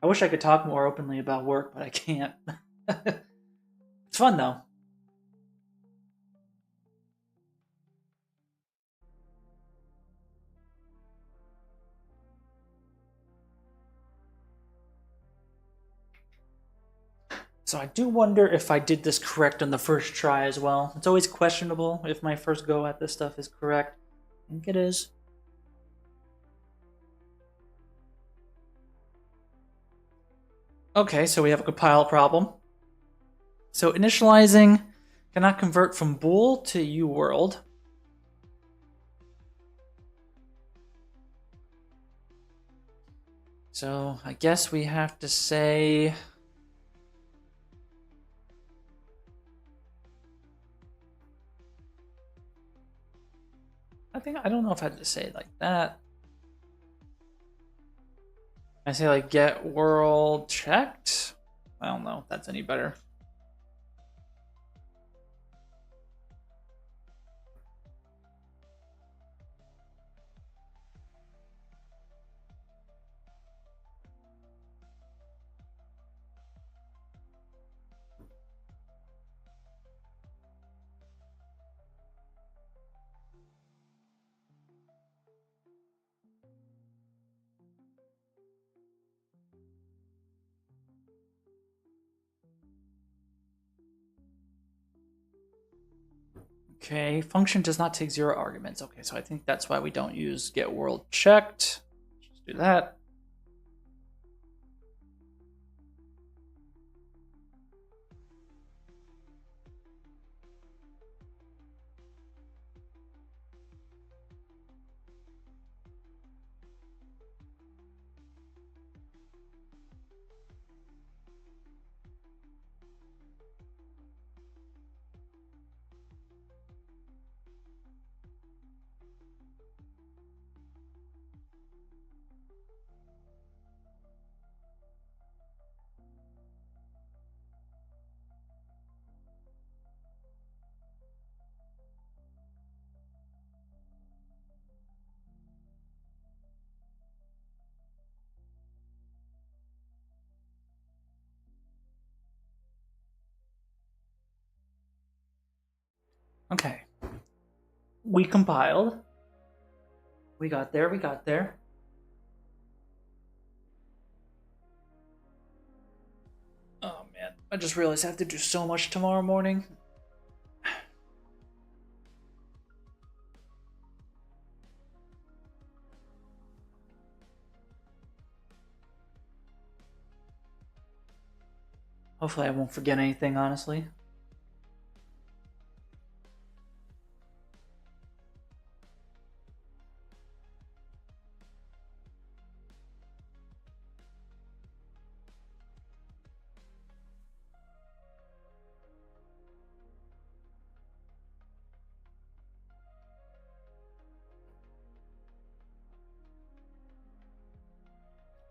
I wish I could talk more openly about work, but I can't. It's fun though. So I do wonder if I did this correct on the first try as well. It's always questionable if my first go at this stuff is correct. I think it is. Okay, so we have a compile problem. So initializing cannot convert from bool to uworld. So I guess we have to say I don't know if I had to say it like that. I say like get world checked. I don't know if that's any better. Okay, function does not take 0 arguments. Okay, so I think that's why we don't use get world checked. Let's do that. Okay. We compiled. We got there. Oh man, I just realized I have to do so much tomorrow morning. Hopefully I won't forget anything, honestly.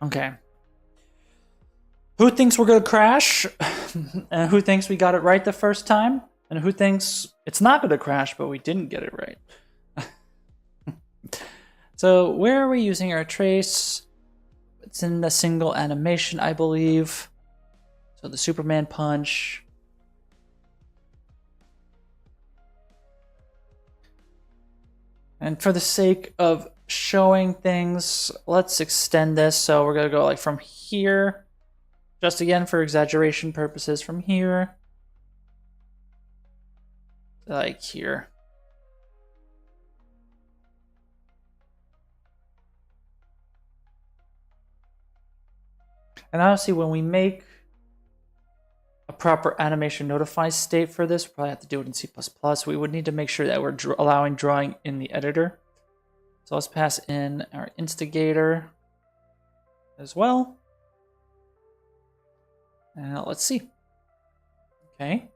Okay. Who thinks we're going to crash? And who thinks we got it right the first time? And who thinks it's not going to crash, but we didn't get it right? So where are we using our trace? It's in the single animation, I believe. So the Superman punch. And for the sake of showing things, let's extend this. So we're going to go like from here, just again for exaggeration purposes, from here to like here. And obviously when we make a proper animation notify state for this, we'll probably have to do it in C++. We would need to make sure that we're allowing drawing in the editor. So let's pass in our instigator as well. And let's see. Okay.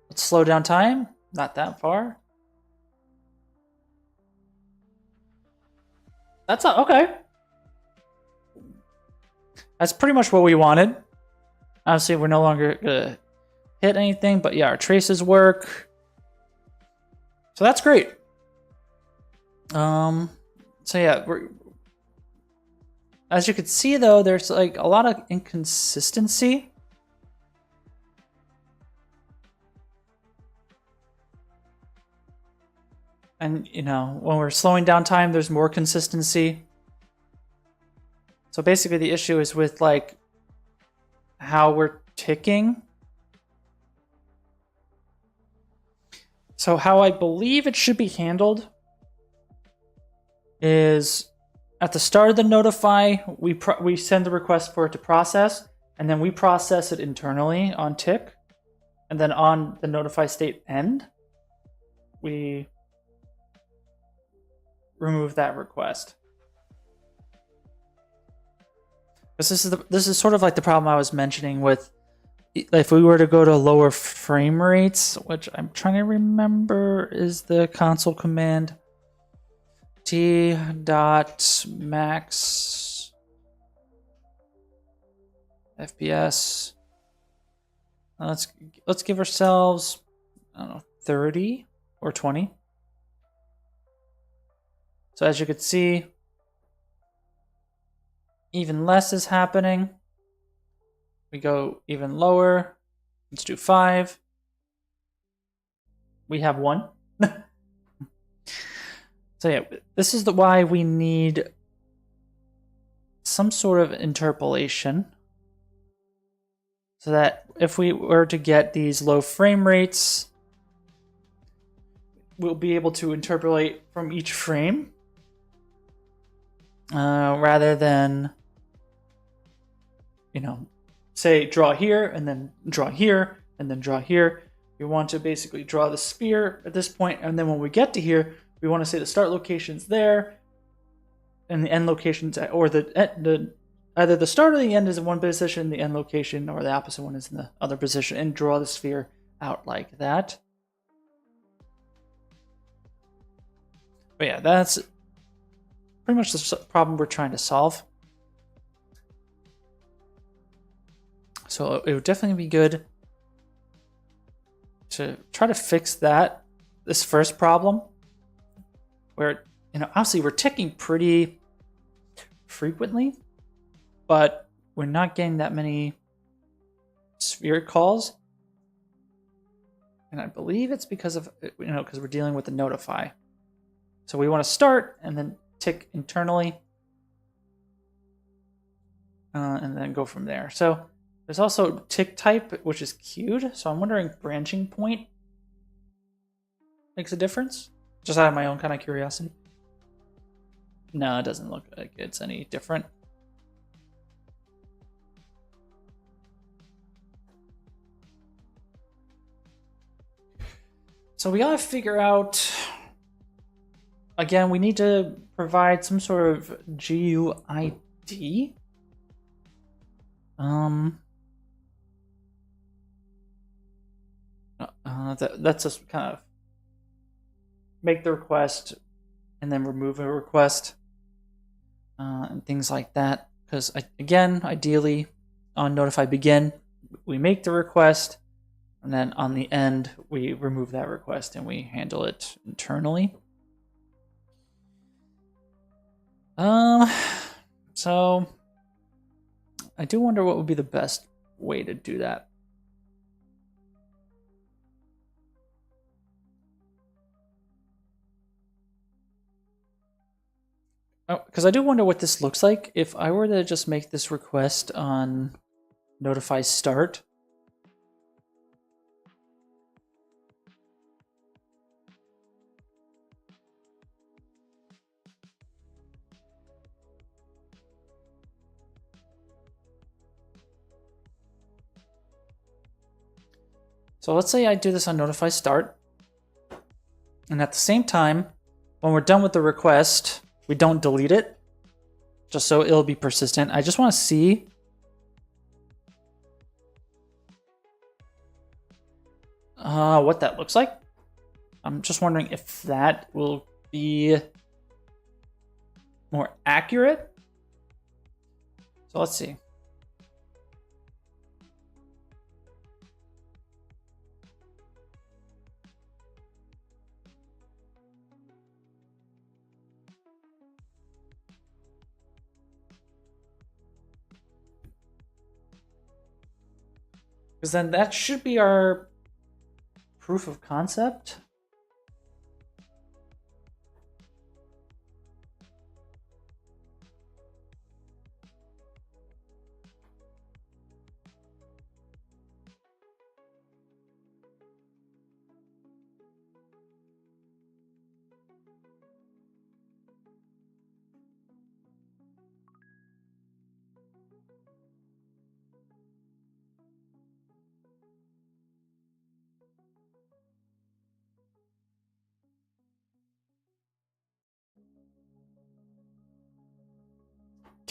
Let's slow down time. Not that far. That's okay. That's pretty much what we wanted. Obviously, we're no longer gonna hit anything, but yeah, our traces work. So that's great. So yeah, as you can see though, there's like a lot of inconsistency. And you know, when we're slowing down time, there's more consistency. So basically the issue is with like how we're ticking. So how I believe it should be handled is at the start of the notify, we send the request for it to process, and then we process it internally on tick, and then on the notify state end, we remove that request. This is sort of like the problem I was mentioning with if we were to go to lower frame rates, which I'm trying to remember is the console command t.max FPS. Let's give ourselves, I don't know, 30 or 20. So as you can see, even less is happening. We go even lower. Let's do 5. We have 1. So yeah, this is why we need some sort of interpolation, so that if we were to get these low frame rates, we'll be able to interpolate from each frame rather than, you know, say draw here and then draw here and then draw here. We want to basically draw the sphere at this point, and then when we get to here, we want to say the start location's there and the end location's at, or either the start or the end is in one position, the end location or the opposite one is in the other position, and draw the sphere out like that. But yeah, that's pretty much the problem we're trying to solve. So it would definitely be good to try to fix this first problem, where, you know, obviously we're ticking pretty frequently, but we're not getting that many sphere calls. And I believe it's because of, you know, because we're dealing with the notify. So we want to start and then tick internally and then go from there. So there's also tick type, which is queued. So I'm wondering branching point makes a difference? Just out of my own kind of curiosity. No, it doesn't look like it's any different. So we gotta figure out, again, we need to provide some sort of GUID. That's just kind of make the request and then remove a request and things like that. Because again, ideally on notify begin, we make the request, and then on the end, we remove that request and we handle it internally. So I do wonder what would be the best way to do that. Oh, because I do wonder what this looks like if I were to just make this request on notify start. So let's say I do this on notify start, and at the same time, when we're done with the request, we don't delete it, just so it'll be persistent. I just want to see what that looks like. I'm just wondering if that will be more accurate. So let's see. Because then that should be our proof of concept.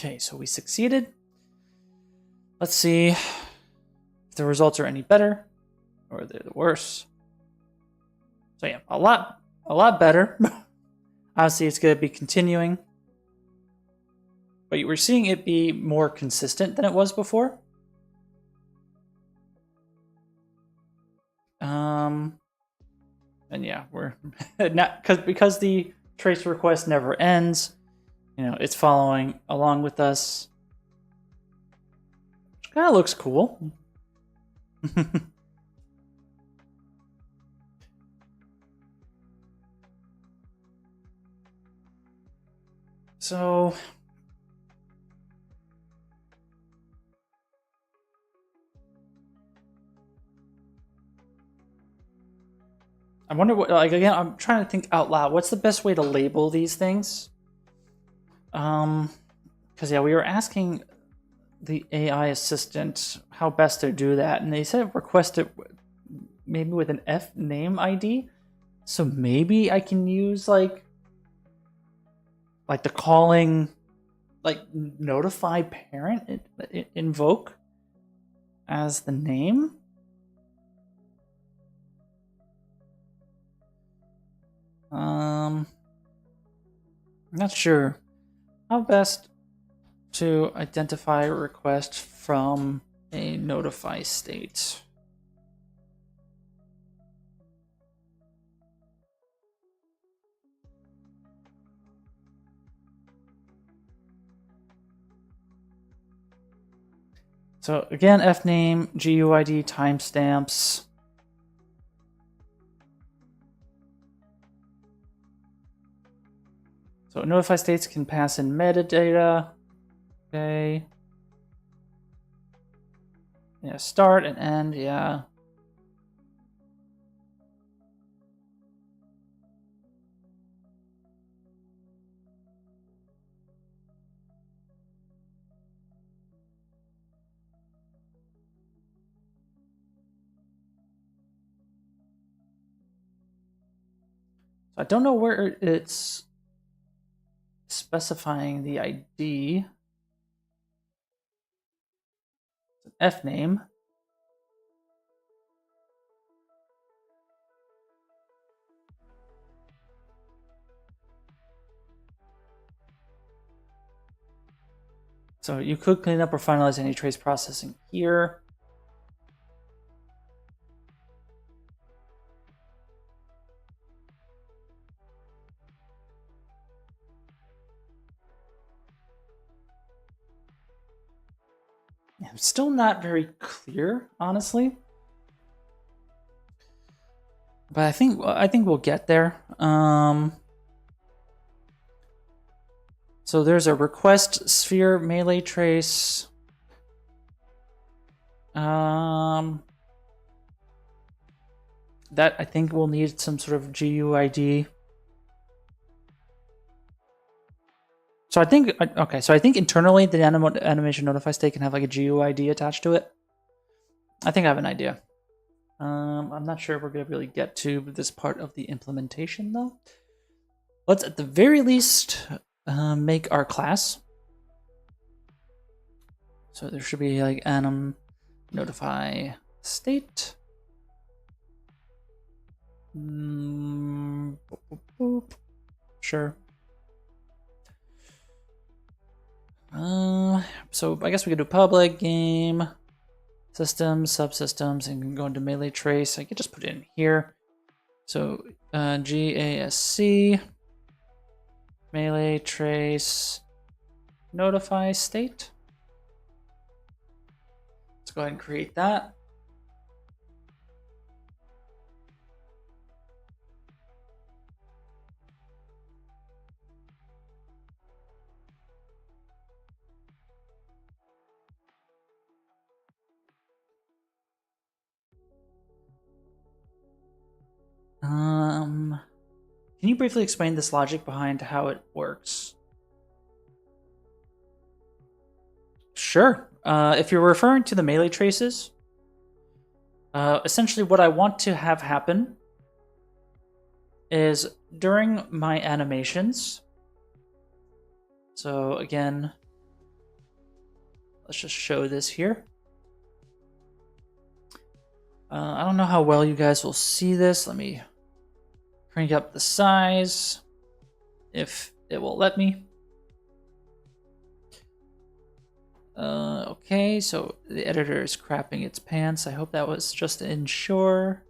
Okay, so we succeeded. Let's see if the results are any better or they're the worse. So yeah, a lot better. Obviously, it's going to be continuing, but we're seeing it be more consistent than it was before. And yeah, we're not because the trace request never ends. You know, it's following along with us. Which kind of looks cool. So I wonder what, like, again, I'm trying to think out loud. What's the best way to label these things? Because yeah, we were asking the AI assistant how best to do that, and they said request it maybe with an F name ID. So maybe I can use like the calling, like notify parent invoke as the name. I'm not sure how best to identify a request from a notify state. So again, fname, GUID, timestamps. So notify states can pass in metadata. Okay. Yeah, start and end, yeah. I don't know where it's specifying the ID. It's an F name. So you could clean up or finalize any trace processing here. I'm still not very clear, honestly. But I think we'll get there. So there's a request sphere melee trace. That I think will need some sort of GUID. So I think, okay, so I think internally the animation notify state can have like a GUID attached to it. I think I have an idea. I'm not sure if we're going to really get to this part of the implementation though. Let's at the very least make our class. So there should be like anim notify state. Boop, boop, boop. Sure. So I guess we could do public game systems, subsystems, and go into melee trace. I could just put it in here. So GASC melee trace notify state. Let's go ahead and create that. Can you briefly explain this logic behind how it works? Sure. If you're referring to the melee traces, essentially what I want to have happen is during my animations. So again, let's just show this here. I don't know how well you guys will see this. Let me crank up the size if it will let me. Okay, so the editor is crapping its pants. I hope that was just to ensure.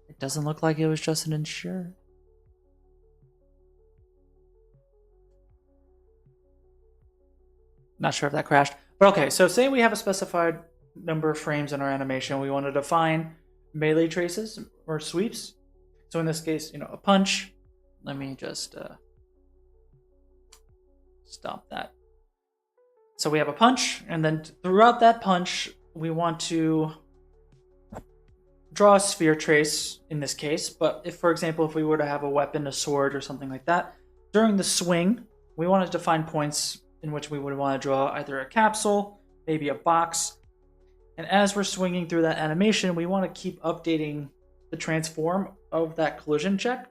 It doesn't look like it was just an ensure. Not sure if that crashed. But okay, so say we have a specified number of frames in our animation. We want to define melee traces or sweeps. So in this case, a punch. Let me just stop that. So we have a punch, and then throughout that punch, we want to draw a sphere trace in this case. But if, for example, if we were to have a weapon, a sword, or something like that, during the swing, we want to define points in which we would want to draw either a capsule, maybe a box. And as we're swinging through that animation, we want to keep updating the transform of that collision check.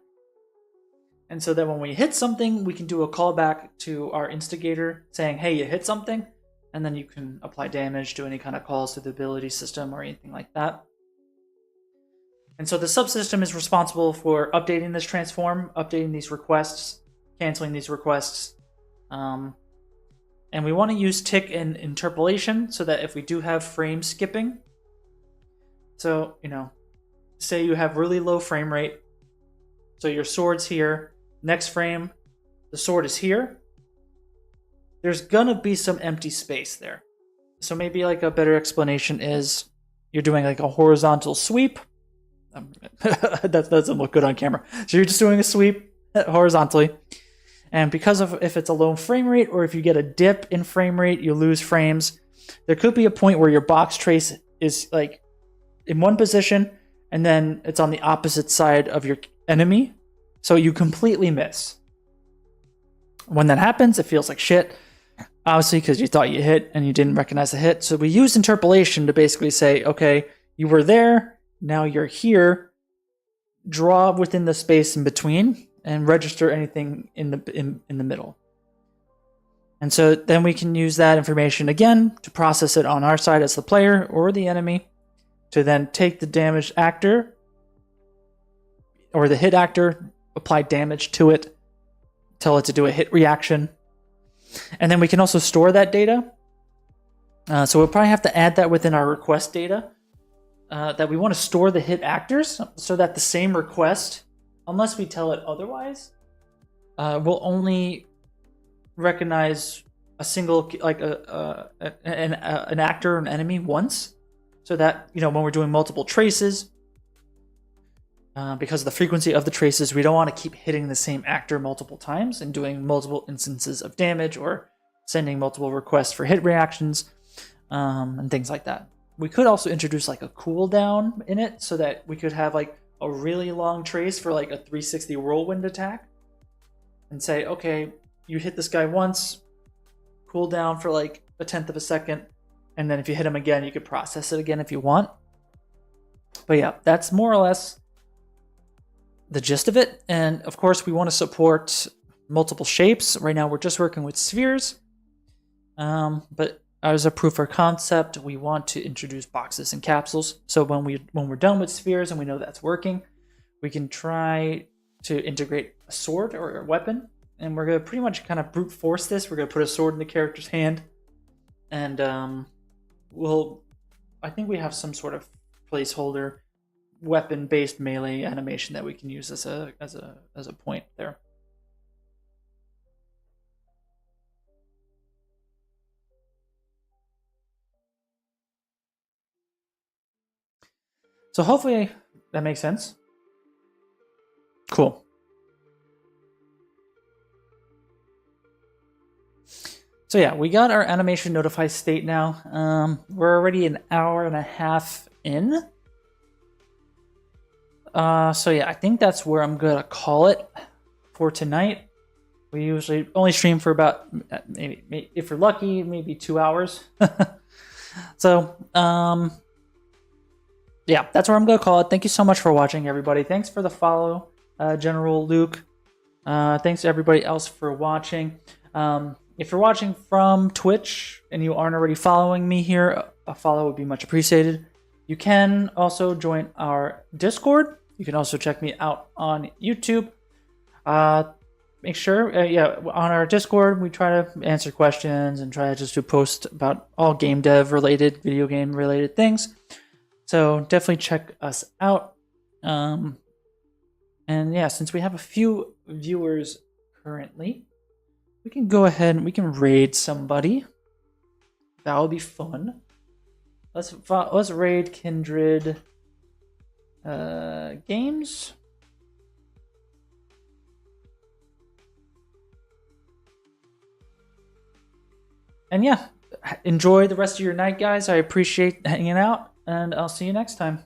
And so that when we hit something, we can do a callback to our instigator saying, hey, you hit something. And then you can apply damage, do any kind of calls to the ability system or anything like that. And so the subsystem is responsible for updating this transform, updating these requests, canceling these requests. And we want to use tick and interpolation so that if we do have frame skipping, so, say you have really low frame rate, so your sword's here, next frame, the sword is here, there's gonna be some empty space there. So maybe like a better explanation is you're doing like a horizontal sweep. That doesn't look good on camera. So you're just doing a sweep horizontally. And because of if it's a low frame rate or if you get a dip in frame rate, you lose frames. There could be a point where your box trace is like in one position and then it's on the opposite side of your enemy. So you completely miss. When that happens, it feels like shit. Obviously, because you thought you hit and you didn't recognize the hit. So we use interpolation to basically say, okay, you were there, now you're here. draw within the space in between and register anything in the middle. And so then we can use that information again to process it on our side as the player or the enemy, to then take the damaged actor or the hit actor, apply damage to it, tell it to do a hit reaction. And then we can also store that data. So we'll probably have to add that within our request data, that we want to store the hit actors so that the same request, unless we tell it otherwise, will only recognize a single, like an actor or an enemy once, so that, you know, when we're doing multiple traces, because of the frequency of the traces, we don't want to keep hitting the same actor multiple times and doing multiple instances of damage or sending multiple requests for hit reactions, and things like that. We could also introduce like a cooldown in it so that we could have like a really long trace for like a 360 whirlwind attack and say, okay, you hit this guy once, cool down for like 1/10 of a second, and then if you hit him again, you could process it again if you want. But yeah, that's more or less the gist of it. And of course, we want to support multiple shapes. Right now, we're just working with spheres. But as a proof of concept, we want to introduce boxes and capsules. So when we're done with spheres and we know that's working, we can try to integrate a sword or a weapon. And we're going to pretty much kind of brute force this. We're going to put a sword in the character's hand. And I think we have some sort of placeholder weapon-based melee animation that we can use as a point there. So hopefully that makes sense. Cool. So yeah, we got our animation notify state now. We're already an hour and a half in. So yeah, I think that's where I'm gonna call it for tonight. We usually only stream for about, maybe if we're lucky, maybe 2 hours. So yeah, that's where I'm gonna call it. Thank you so much for watching, everybody. Thanks for the follow, General Luke. Thanks to everybody else for watching. If you're watching from Twitch and you aren't already following me here, a follow would be much appreciated. You can also join our Discord. You can also check me out on YouTube. Make sure, on our Discord, we try to answer questions and try just to post about all game dev related, video game related things. So definitely check us out. And yeah, since we have a few viewers currently, we can go ahead and we can raid somebody. That would be fun. Let's raid Kindred Games. And yeah, enjoy the rest of your night, guys. I appreciate hanging out, and I'll see you next time.